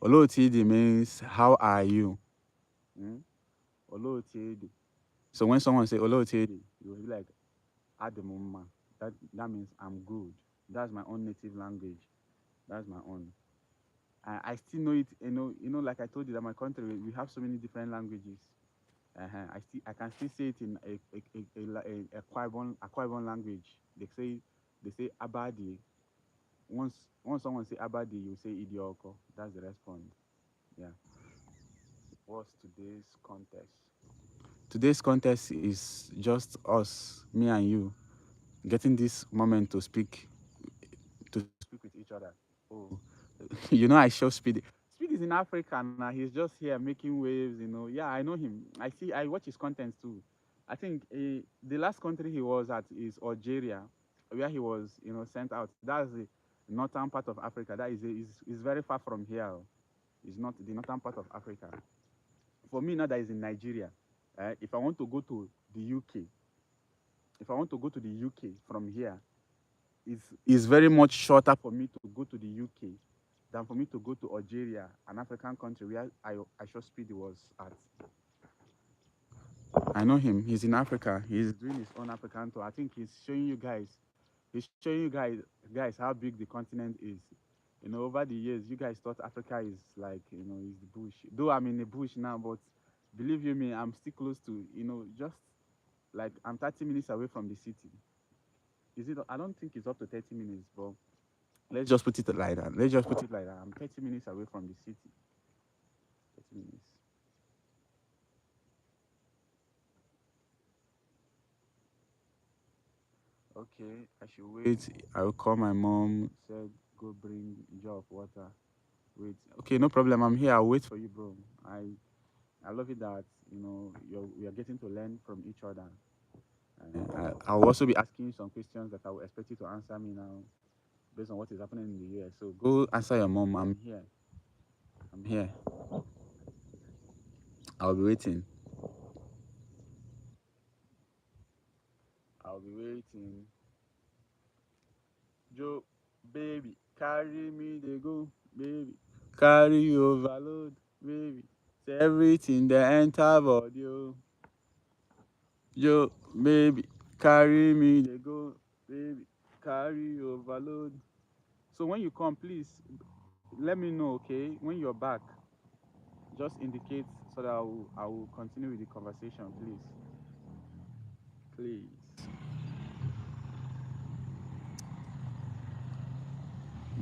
A: Olotiede means how are you? Mm? Olotiede. So when someone say Olotiede, you will be like Ademumma. That means I'm good. That's my own native language. That's my own. I still know it. Like I told you, that my country we have so many different languages. I can still say it in a Akwa Ibom language. They say Abadi. Once someone say Abadi, you say Idioko. That's the response. Yeah. What's today's contest? Today's contest is just us, me and you, getting this moment to speak with each other. Oh, I show Speed. Speed is in Africa now. He's just here making waves. Yeah, I know him. I watch his contents too. I think the last country he was at is Algeria, where he was, sent out. That's the northern part of Africa. That is very far from here. It's not the northern part of Africa. For me now, that is in Nigeria. If I want to go to the UK, if I want to go to the UK from here, it's very much shorter for me to go to the UK than for me to go to Algeria, an African country where I sure Speedy was at. I know him. He's in Africa. He's doing his own African tour. I think he's showing you guys. He's showing you guys how big the continent is. Over the years, you guys thought Africa is like, is the bush. Though I'm in the bush now, but believe you me, I'm still close to, just like I'm 30 minutes away from the city. Is it? I don't think it's up to 30 minutes, but let's just put it like that. I'm 30 minutes away from the city. 30 minutes. Okay, I should wait. I will call my mom. Said go bring jar of water. Wait. Okay, no problem. I'm here. I'll wait for you, bro. I love it that we are getting to learn from each other. I'll also be asking you some questions that I will expect you to answer me now based on what is happening in the US. So go answer your mom. I'm here. I'm here. I'll be waiting. I'll be waiting. Joe, baby, carry me, they go, baby. Carry overload, baby. Say everything they enter body, oh. Joe, baby, carry me, they go, baby. Carry overload. So when you come, please let me know, okay? When you're back, just indicate so that I will continue with the conversation, please. Please.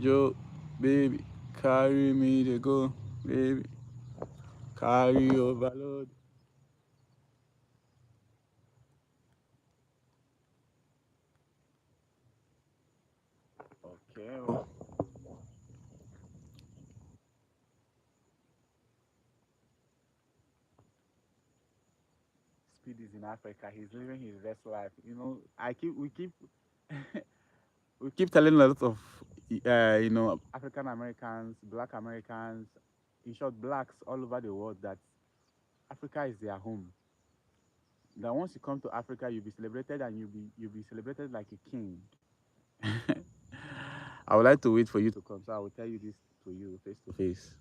A: Joe, baby, carry me, they go, baby. Carry overload. Okay. Oh. Speed is in Africa. He's living his best life. We keep we keep telling a lot of African Americans, Black Americans, in short, blacks all over the world that Africa is their home. That once you come to Africa, you'll be celebrated and you'll be celebrated like a king. I would like to wait for you to come, so I will tell you this to you face to face.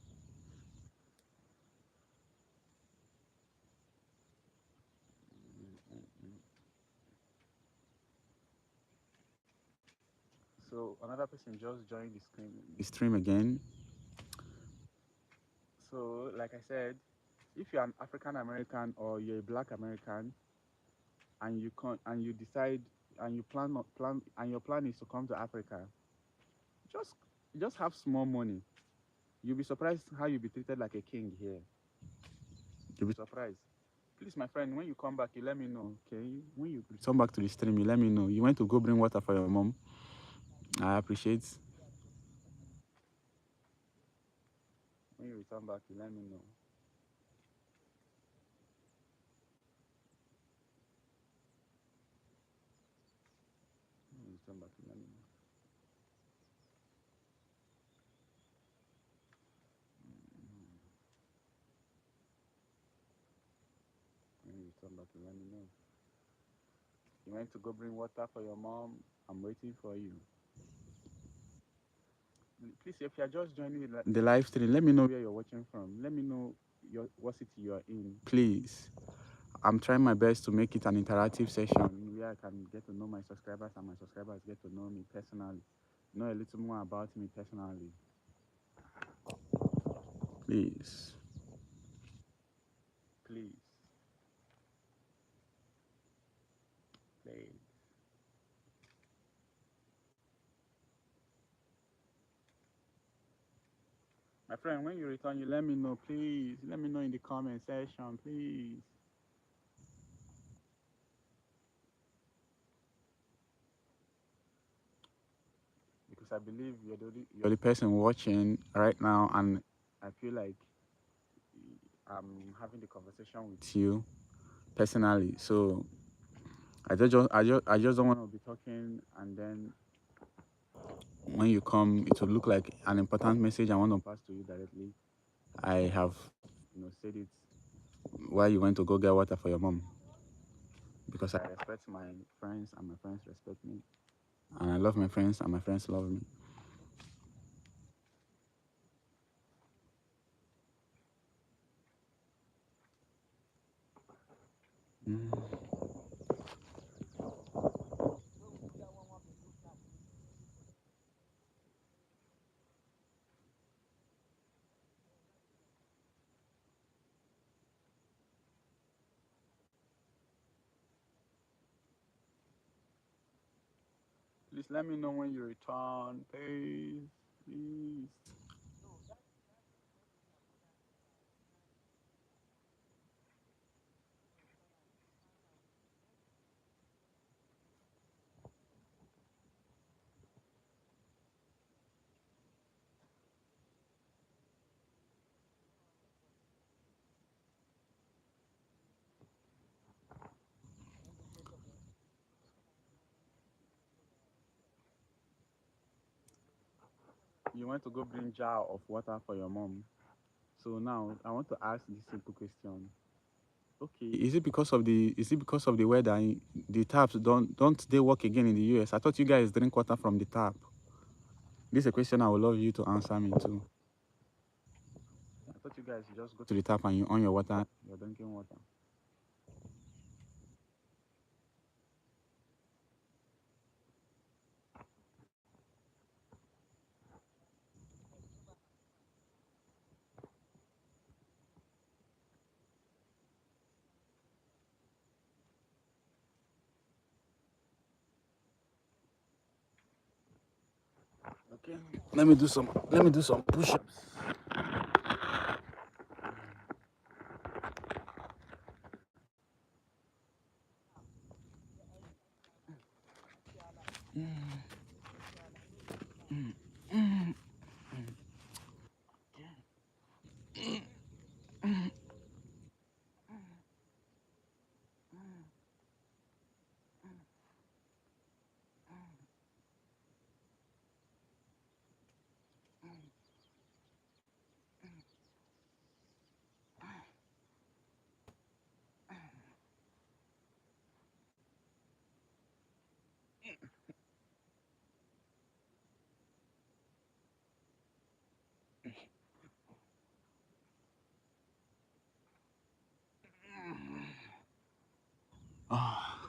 A: So another person just joined the stream again. So like I said, if you're an African American or you're a Black American and you decide and you plan and your plan is to come to Africa, just just have small money. You'll be surprised how you'll be treated like a king here. You'll be surprised. Please, my friend, when you come back, you let me know, okay? When you return back to the stream, you let me know. You went to go bring water for your mom. I appreciate. When you return back, you let me know. When you return back, you let me know. When you return back, you let me know. You went to go bring water for your mom. I'm waiting for you. Please, if you're just joining the live stream, let me know where you're watching from. Let me know what city you are in. Please. I'm trying my best to make it an interactive session where I can get to know my subscribers and my subscribers get to know me personally. Know a little more about me personally. Please. Please. Please. My friend, when you return, you let me know, please. Let me know in the comment section, please. Because I believe you're the person watching right now, and I feel like I'm having the conversation with you personally. So I just don't want to be talking, and then when you come, it will look like an important message I want to pass to you directly. I have, said it while you went to go get water for your mom because I respect my friends and my friends respect me, and I love my friends and my friends love me. Mm. Please let me know when you return, please, please. you went to go bring jar of water for your mom. So now I want to ask this simple question. Okay, is it because of the weather? The taps don't they work again in the US? I thought you guys drink water from the tap. This is a question I would love you to answer me too. I thought you guys just go to the tap and you on your water, you're drinking water. Okay. Let me do some push-ups. Ah.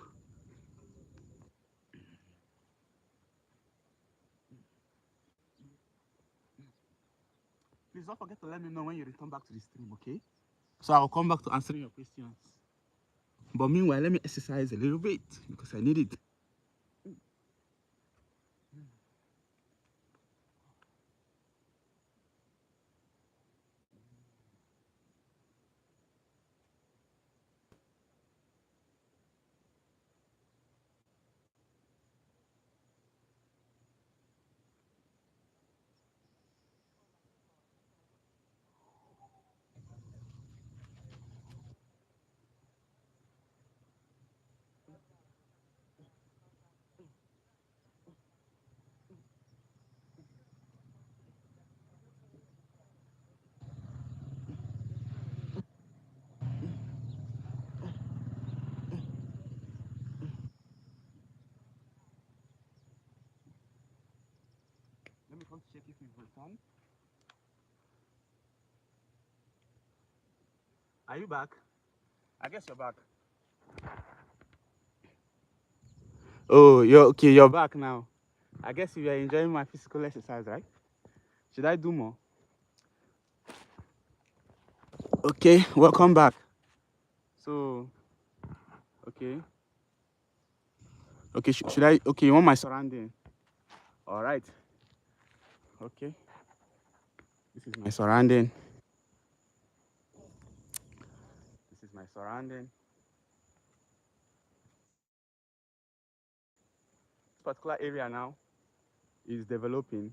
A: Please don't forget to let me know when you return back to the stream, okay? So I'll come back to answering your questions. But meanwhile, let me exercise a little bit because I need it. Let me first check if you've returned. Are you back? I guess you're back. Oh, you're okay. You're back now. I guess you are enjoying my physical exercise, right? Should I do more? Okay, welcome back. So, okay, okay. Should I? Okay, you want my surrounding? All right. Okay. This is my surrounding. This is my surrounding. This particular area now is developing.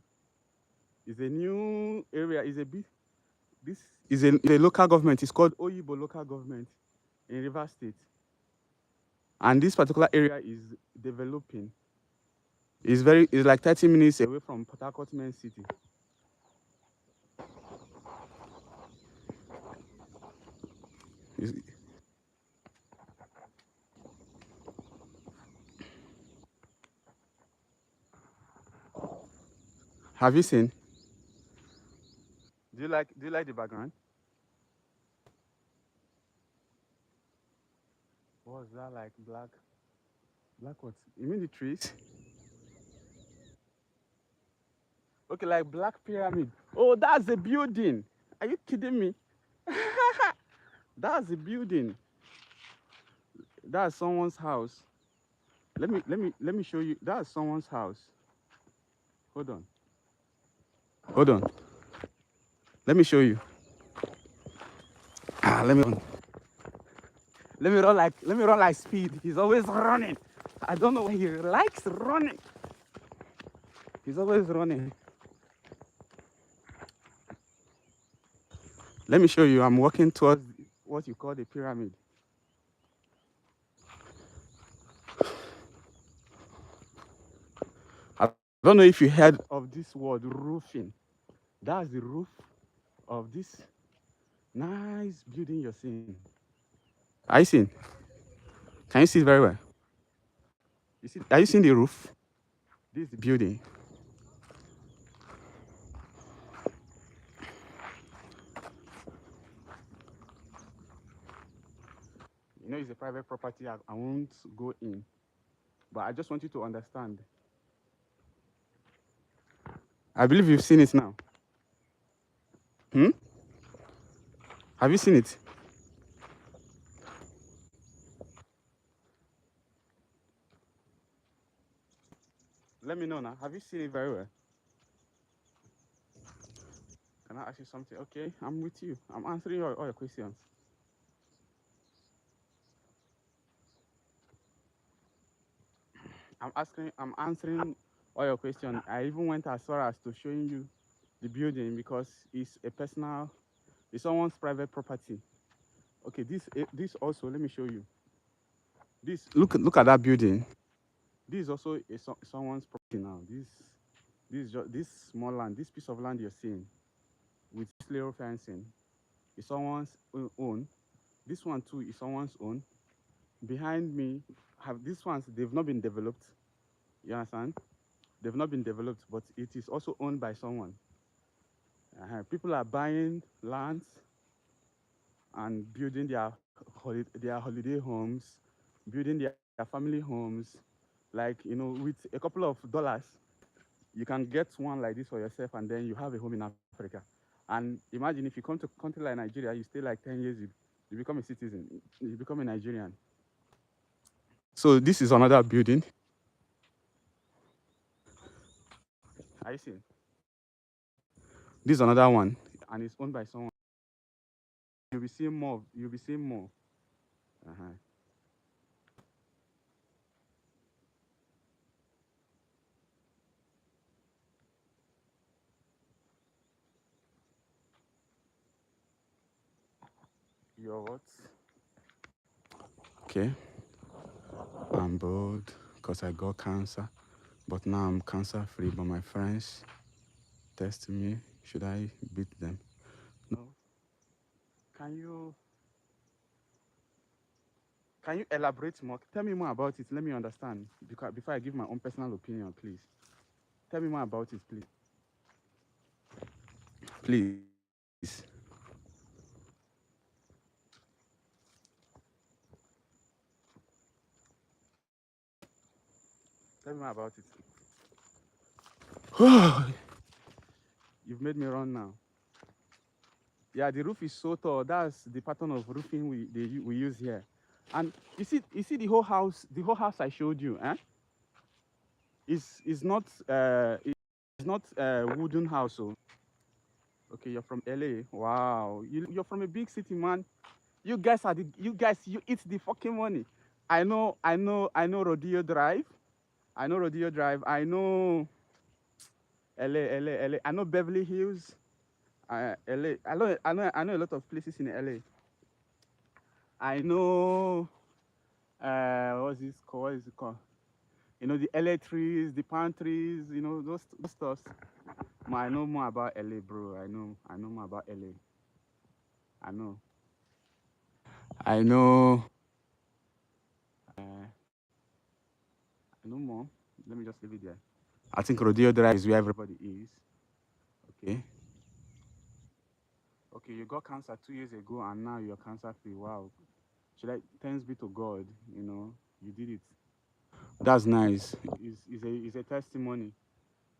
A: It's a new area. Is a bit. This is a local government. It's called Oyibo local government in River State. And this particular area is developing. It's like 30 minutes away from Port Harcourt main city. It's- have you seen? Do you like the background? What's that like black what? You mean the trees? Okay, like black pyramid. Oh, that's a building. Are you kidding me? That's a building. That's someone's house. Let me show you. That's someone's house. Hold on. Hold on. Let me show you. Let me run like speed. He's always running. I don't know why he likes running. He's always running. Let me show you. I'm walking towards what you call the pyramid. I don't know if you heard of this word roofing. That's the roof of this nice building you're seeing. Are you seeing? Can you see it very well? You see? Are you seeing the roof? This is the building. You know, it's a private property. I won't go in, but I just want you to understand. I believe you've seen it now. Hmm? Have you seen it? Let me know now. Have you seen it very well? Can I ask you something? Okay, I'm with you. I'm answering all your questions. I'm answering all your questions. I even went as far as to showing you the building because it's someone's private property. Okay, this also, let me show you. This look at that building. This is also someone's property now. This small land, this piece of land you're seeing with this little fencing is someone's own. This one too is someone's own. Behind me have these ones, they've not been developed. You understand? They've not been developed, but it is also owned by someone. People are buying lands and building their holiday homes, building their family homes. Like, you know, with a couple of dollars, you can get one like this for yourself, and then you have a home in Africa. And imagine if you come to a country like Nigeria, you stay like 10 years, you become a citizen, you become a Nigerian. So this is another building. I see. This is another one, and it's owned by someone. You'll be seeing more. You'll be seeing more. Uh-huh. Your what? Okay. I'm bored because I got cancer, but now I'm cancer free. But my friends testing me. Should I beat them? No. Can you can you elaborate more? Tell me more about it. Let me understand. Because before I give my own personal opinion, please. Tell me more about it, please. Please. Tell me more about it. You've made me run now. Yeah, the roof is so tall. That's the pattern of roofing we use here. And you see the whole house I showed you, eh? Is not it's not a wooden house. Oh. Okay, you're from LA. Wow. You're from a big city, man. You eat the fucking money. I know Rodeo Drive. I know Rodeo Drive. I know LA. I know Beverly Hills. LA. I know a lot of places in LA. I know what's this called? What is it called? You know, the LA trees, the palm trees, you know, those stuff. I know more about LA, bro. I know more about LA. I know. I know I know more. Let me just leave it there. I think Rodeo Drive is where everybody is. Okay. Okay, you got cancer 2 years ago and now you're cancer free. Wow. Should I thanks be to God, you know, you did it. That's nice. It's a testimony.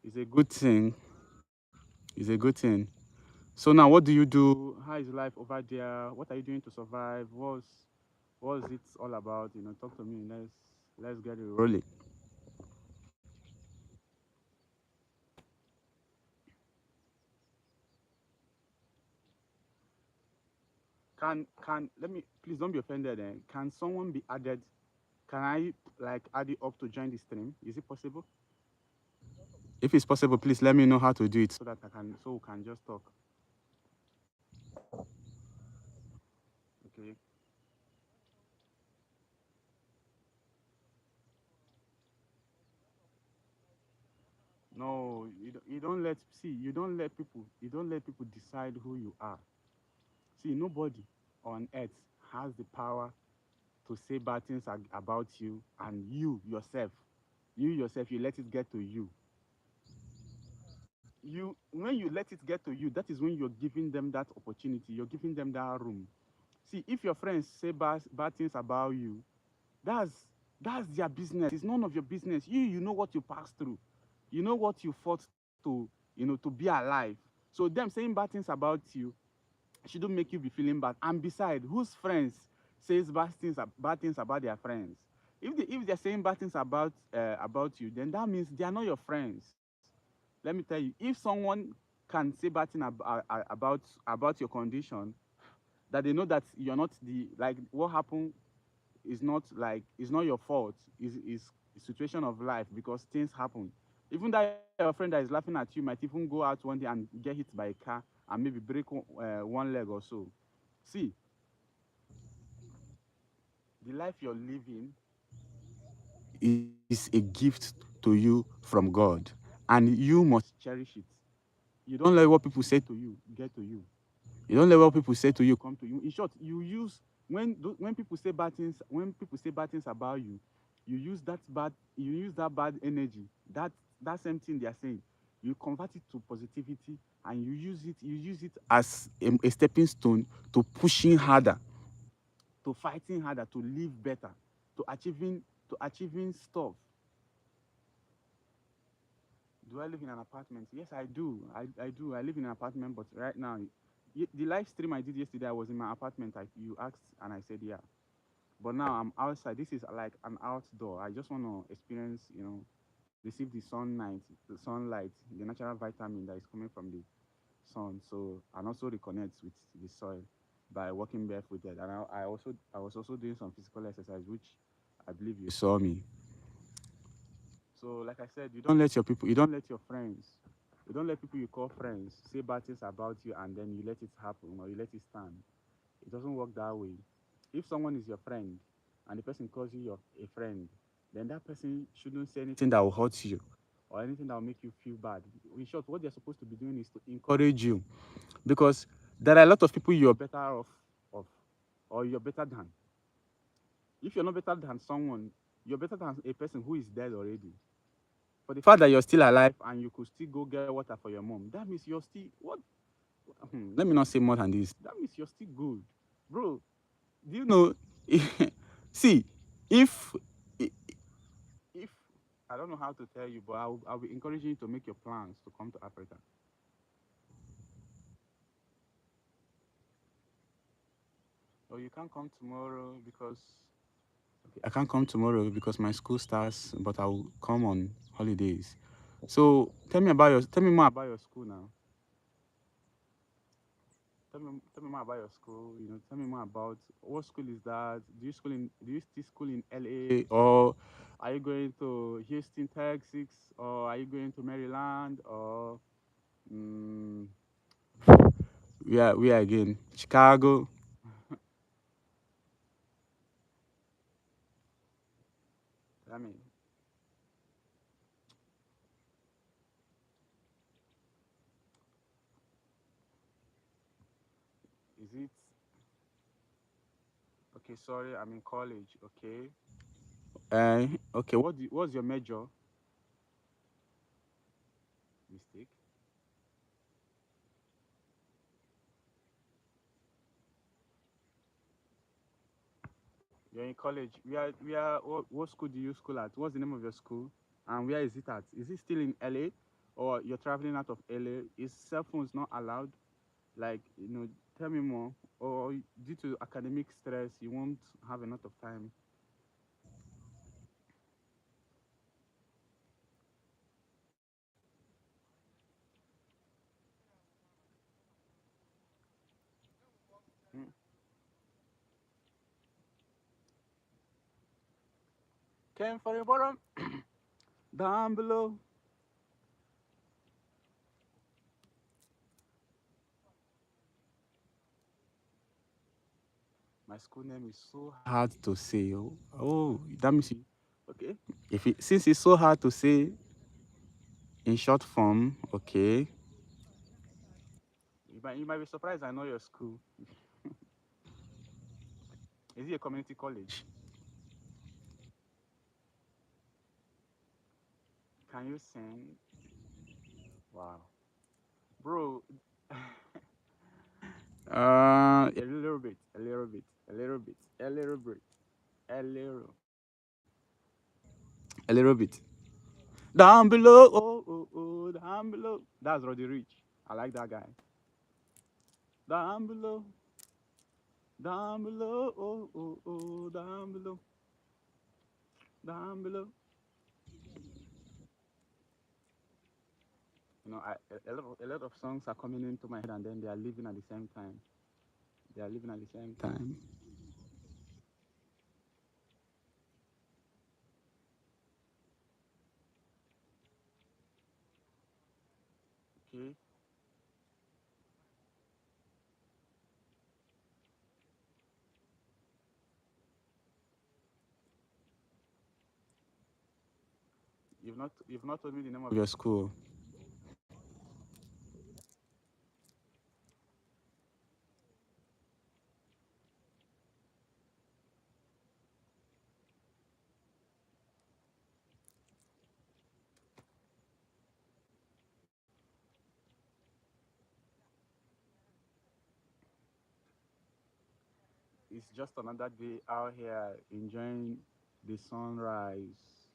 A: It's a good thing. It's a good thing. So now what do you do? How is life over there? What are you doing to survive? What's it all about? You know, talk to me. Let's get it rolling. Can let me please don't be offended. Can someone be added? Can I like add you up to join the stream? Is it possible? If it's possible, please let me know how to do it so we can just talk. Okay. No, you don't let see. You don't let people decide who you are. See, nobody on earth has the power to say bad things about you, and you yourself, you let it get to you. When you let it get to you, that is when you're giving them that opportunity. You're giving them that room. See, if your friends say bad things about you, that's that's their business. It's none of your business. You know what you passed through. You know what you fought to be alive. So them saying bad things about you shouldn't make you be feeling bad. And besides, whose friends says bad things about their friends? If they're saying bad things about you, then that means they are not your friends. Let me tell you, if someone can say bad thing about your condition, that they know that you're not the like what happened is not your fault. Is a situation of life because things happen. Even that your friend that is laughing at you might even go out one day and get hit by a car and maybe break one leg or so. See, the life you're living is a gift to you from God, and you must cherish it. You don't let what people say to you get to you. You don't let what people say to you come to you. In short, you use when people say bad things, about you, you use that bad energy, that same thing they are saying, you convert it to positivity, and you use it as a stepping stone to pushing harder, to fighting harder, to live better, to achieving stuff. Do I live in an apartment? Yes, I do. I do. I live in an apartment, but right now, the live stream I did yesterday, I was in my apartment. You asked, and I said, yeah. But now I'm outside. This is like an outdoor. I just want to experience, receive the sunlight, the natural vitamin that is coming from the sun. So, and also reconnect with the soil by walking barefooted. And I was also doing some physical exercise, which I believe you saw me. So, like I said, you don't let your friends, you don't let people you call friends say bad things about you, and then you let it happen or you let it stand. It doesn't work that way. If someone is your friend and the person calls you a friend, then that person shouldn't say anything that will hurt you or anything that will make you feel bad. In short, what they're supposed to be doing is to encourage you, because there are a lot of people you're better off of, or you're better than. If you're not better than someone, you're better than a person who is dead already. For the fact that you're still alive and you could still go get water for your mom, that means you're still what? Let me not say more than this. That means you're still good, bro. Do you know? See, if if I don't know how to tell you, but I'll be encouraging you to make your plans to come to Africa. Or you can't come tomorrow because okay, I can't come tomorrow because my school starts, but I'll come on holidays. So tell me more about your school now. Tell me more about your school. Tell me more about what school is that? Do you still school in LA, or are you going to Houston, Texas, or are you going to Maryland, or mm, we are again Chicago? I mean, is it okay? Sorry, I'm in college. Okay. Okay. What's your major? Mistake. You're in college. What school do you school at? What's the name of your school? And where is it at? Is it still in LA, or you're traveling out of LA? Is cell phones not allowed? Like, tell me more. Or due to academic stress, you won't have a lot of time. Mm. Came for the bottom, down below. My school name is so hard to say. Oh, that means okay. Since it's so hard to say, In short form, okay. You might be surprised I know your school. Is it a community college? Can you sing? Wow. Bro, a little bit, a little bit, a little bit, a little bit, a little bit. Down below, oh, oh, oh, down below. That's Roddy Rich. I like that guy. Down below, oh, oh, oh, down below, down below. A lot of songs are coming into my head and then they are leaving at the same time. They are leaving at the same time. Okay. You've not told me the name of your school. It's just another day out here enjoying the sunrise.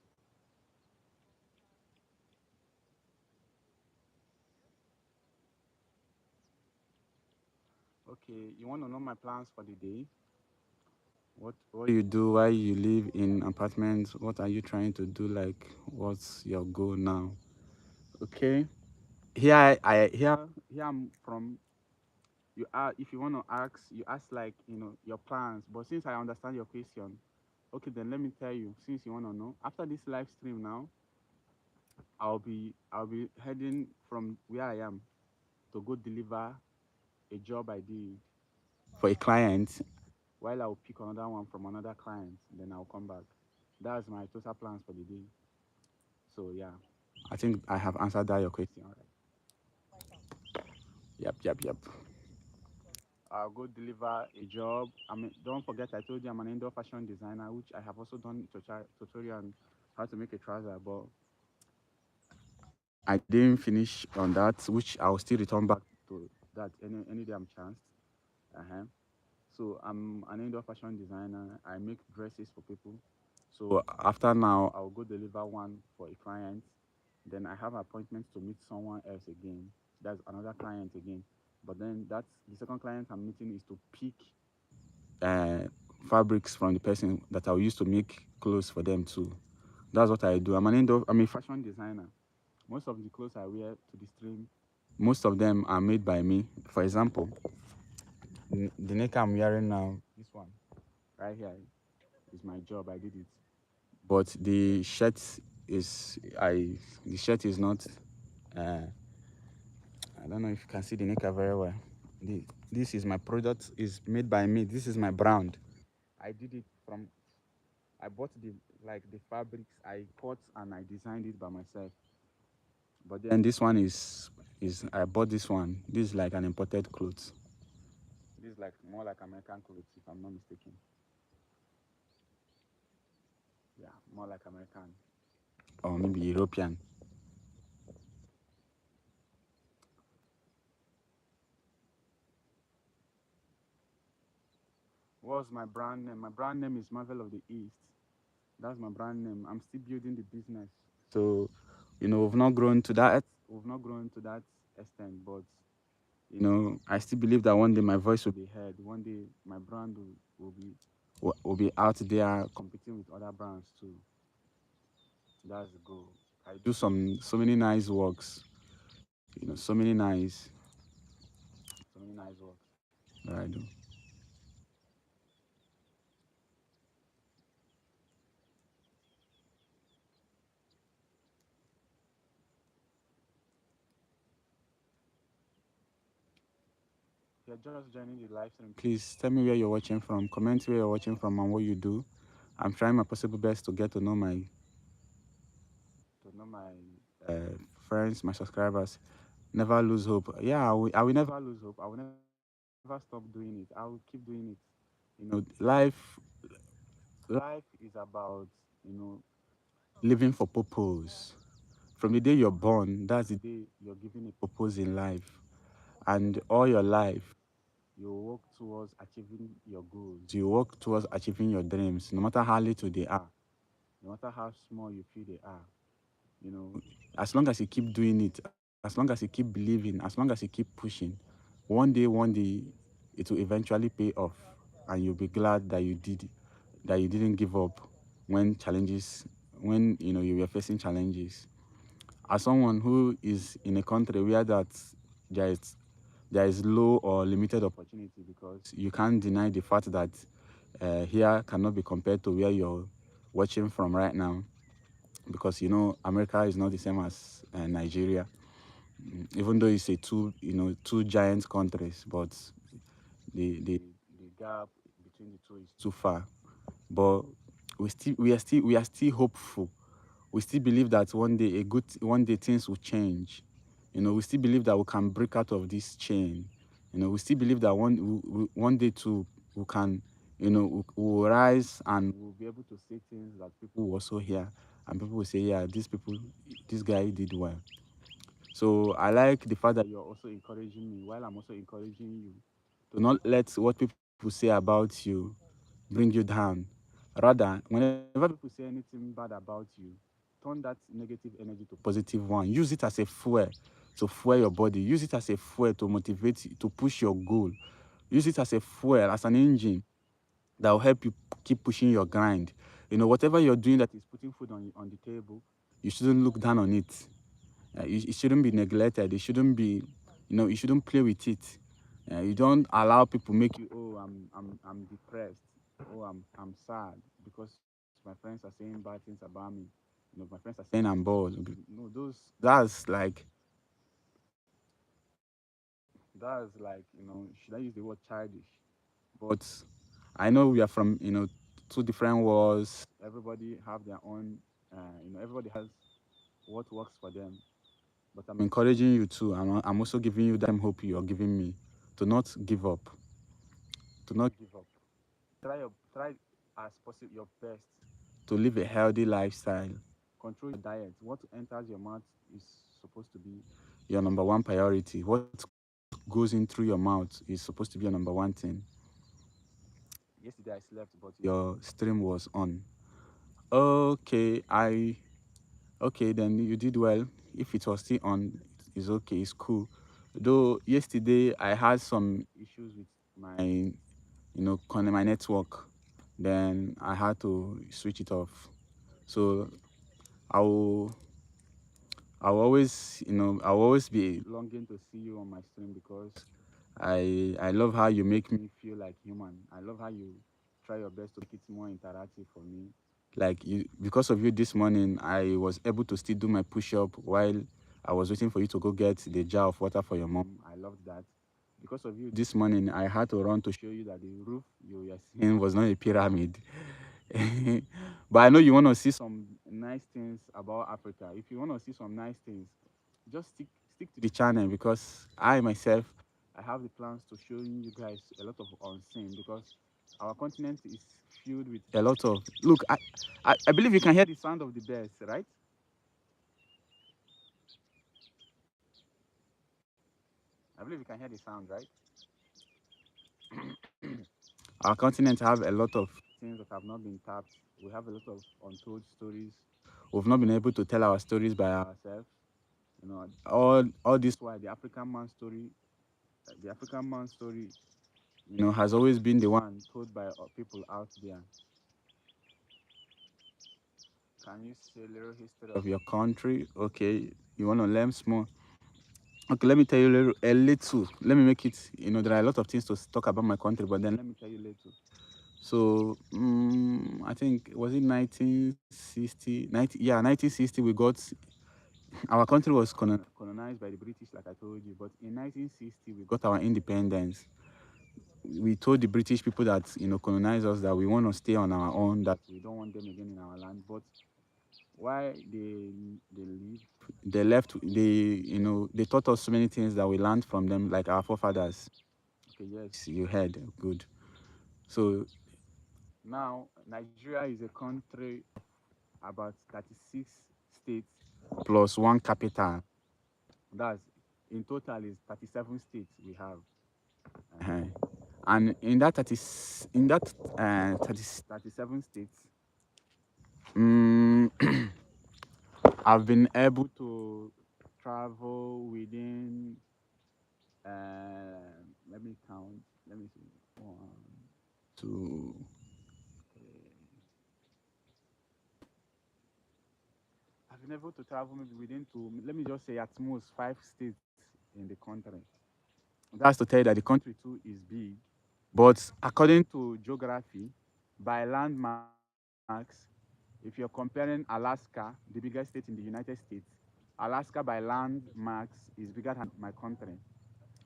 A: Okay, you want to know my plans for the day? What you do while you live in apartments? What are you trying to do? Like, what's your goal now? Okay. Here I'm from. You are if you want to ask, you ask like your plans. But since I understand your question, okay, then let me tell you. Since you want to know, after this live stream now, I'll be heading from where I am to go deliver a job I did for a client. While I'll pick another one from another client, then I'll come back. That's my total plans for the day. So yeah, I think I have answered that your question. All right. Yep, yep, yep. I'll go deliver a job. I mean, don't forget I told you I'm an indoor fashion designer, which I have also done tutorial on how to make a trouser, but I didn't finish on that, which I'll still return back to that any day I'm chanced. Uh-huh. So I'm an indoor fashion designer. I make dresses for people. So after now, I'll go deliver one for a client. Then I have appointments to meet someone else again. That's another client again. But then that's the second client I'm meeting is to pick uh, fabrics from the person that I'll use to make clothes for them too. That's what I do. I'm a fashion designer. Most of the clothes I wear to the stream, most of them are made by me. For example, the neck I'm wearing now, this one right here is my job. I did it. But the shirt is not. Uh, I don't know if you can see the neck very well. This is my product. Is made by me. This is my brand. I did it from. I bought the fabrics. I cut and I designed it by myself. But then this one is I bought this one. This is like an imported clothes. This is like more like American clothes, if I'm not mistaken. Yeah, more like American or maybe European. What's my brand name? My brand name is Marvel of the East. That's my brand name. I'm still building the business. So, we've not grown to that. We've not grown to that extent, but I still believe that one day my voice will be heard. One day my brand will be out there competing with other brands too. That's the goal. I do so many nice works. So many nice works that I do. If you're just joining the live stream, please tell me where you're watching from. Comment where you're watching from and what you do. I'm trying my possible best to get to know my uh, friends, my subscribers, never lose hope. Yeah, I will never lose hope. I will never stop doing it. I will keep doing it. Life is about, you know, living for purpose. From the day you're born, that's the day you're given a purpose in life. And all your life, you work towards achieving your goals. You work towards achieving your dreams, no matter how little they are, no matter how small you feel they are. You know, as long as you keep doing it, as long as you keep believing, as long as you keep pushing, one day, it will eventually pay off, and you'll be glad that you didn't give up when challenges, when you were facing challenges. As someone who is in a country where there is there is low or limited opportunity, because you can't deny the fact that here cannot be compared to where you're watching from right now, because America is not the same as Nigeria. Even though it's a two giant countries, but the gap between the two is too far. But we are still hopeful. We still believe that one day things will change. We still believe that we can break out of this chain. We still believe that one day too we can, we will rise and we'll be able to say things that people will also hear, and people will say, yeah, this guy did well. So I like the fact that you're also encouraging me while I'm also encouraging you to not let what people say about you bring you down. Rather, whenever people say anything bad about you, turn that negative energy to positive one. Use it as a fuel to fuel your body. Use it as a fuel to motivate you, to push your goal. Use it as a fuel, as an engine that will help you keep pushing your grind. Whatever you're doing that is putting food on the table, you shouldn't look down on it. It shouldn't be neglected. It shouldn't be, you shouldn't play with it. You don't allow people make you, oh, I'm depressed. Oh, I'm sad because my friends are saying bad things about me. My friends are saying I'm bored. No, that's like, should I use the word childish? But I know we are from, two different worlds. Everybody have their own, everybody has what works for them. But I'm encouraging you too. I'm also giving you that same hope you're giving me, to not give up. To not give up. Try as possible your best to live a healthy lifestyle. Control your diet. What enters your mouth is supposed to be your number one priority. What goes in through your mouth is supposed to be your number one thing. Yesterday I slept, but your stream was on. Okay, okay, then you did well. If it was still on, it's okay, it's cool. Though yesterday I had some issues with my, my network. Then I had to switch it off. So I will, I'll always be longing to see you on my stream, because I love how you make me feel like human. I love how you try your best to make it more interactive for me. Like because of you this morning, I was able to still do my push-up while I was waiting for you to go get the jar of water for your mom. I loved that. Because of you this morning, I had to run to show you that the roof you were seeing was not a pyramid. But I know you want to see some nice things about Africa. If you want to see some nice things, just stick to the channel, because I myself, I have the plans to show you guys a lot of unseen, because our continent is filled with a lot of look. I believe you can hear the sound of the birds, right? I believe you can hear the sound, right? Our continent have a lot of things that have not been tapped. We have a lot of untold stories. We've not been able to tell our stories by ourselves. All this while the African man story, has always been the one told by people out there. Can you say a little history of your country? Okay, you want to learn small. Okay, let me tell you a little. Let me make it. There are a lot of things to talk about my country, but then let me tell you a little. So I think was it 1960? 1960. We got our country was colonized by the British, like I told you. But in 1960, we got our independence. We told the British people that colonized us, that we want to stay on our own, that we don't want them again in our land. But why they leave. They left. They taught us so many things that we learned from them, like our forefathers. Okay, yes, you heard. Good. So now Nigeria is a country about 36 states plus one capital. That's in total is 37 states we have. Uh-huh. And in that 30, in that 30, 37 states, mm, I've been able to travel within. Let me count. Let me see. One, two. I've been able to travel maybe within two. Let me just say at most 5 states in the country. That's to tell you that the country too is big. But according to geography, by landmarks, if you're comparing Alaska, the biggest state in the United States, Alaska by landmarks is bigger than my country,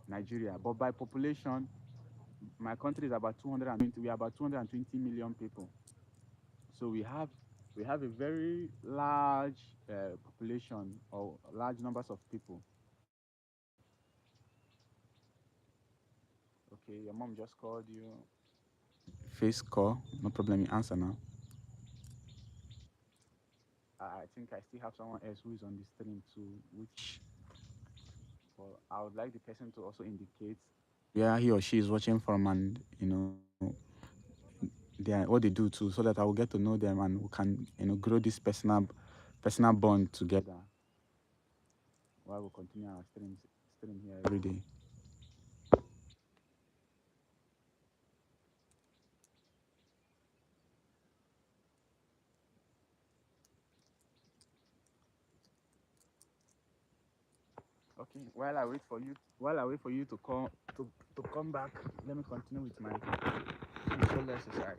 A: Nigeria. But by population, my country is about 220. We are about 220 million people. So we have a very large population or large numbers of people. Okay, your mom just called you. Face call, no problem. You answer now. I think I still have someone else who is on the stream too, which well, I would like the person to also indicate where he or she is watching from, and what they do too, so that I will get to know them and we can grow this personal bond together while we continue our stream here every day. Okay, while I wait for you to come back, let me continue with my shoulder exercise.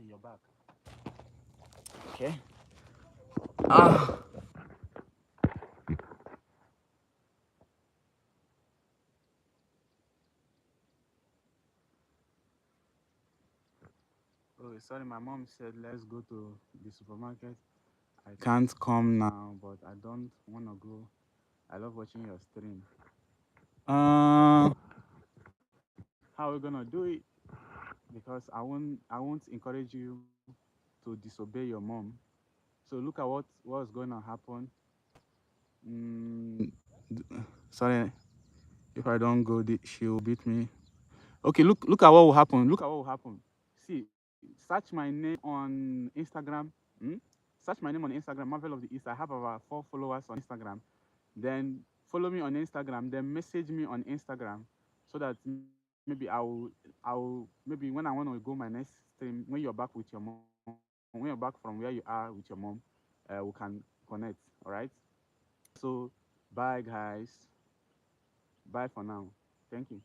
A: Okay, you're back. Okay. Ah. Oh, sorry. My mom said let's go to the supermarket. I can't come now, but I don't want to go. I love watching your stream. How are we gonna do it? Because I won't encourage you to disobey your mom. So look at what's going to happen. Mm, sorry, if I don't go, she'll beat me. Okay, look at what will happen. Look at what will happen. See, search my name on Instagram. Hmm? Search my name on Instagram, Marvel of the East. I have about 4 followers on Instagram. Then follow me on Instagram. Then message me on Instagram so that maybe when I want to go my next stream, when you're back with your mom, when you're back from where you are with your mom, we can connect. All right. So bye guys. Bye for now. Thank you.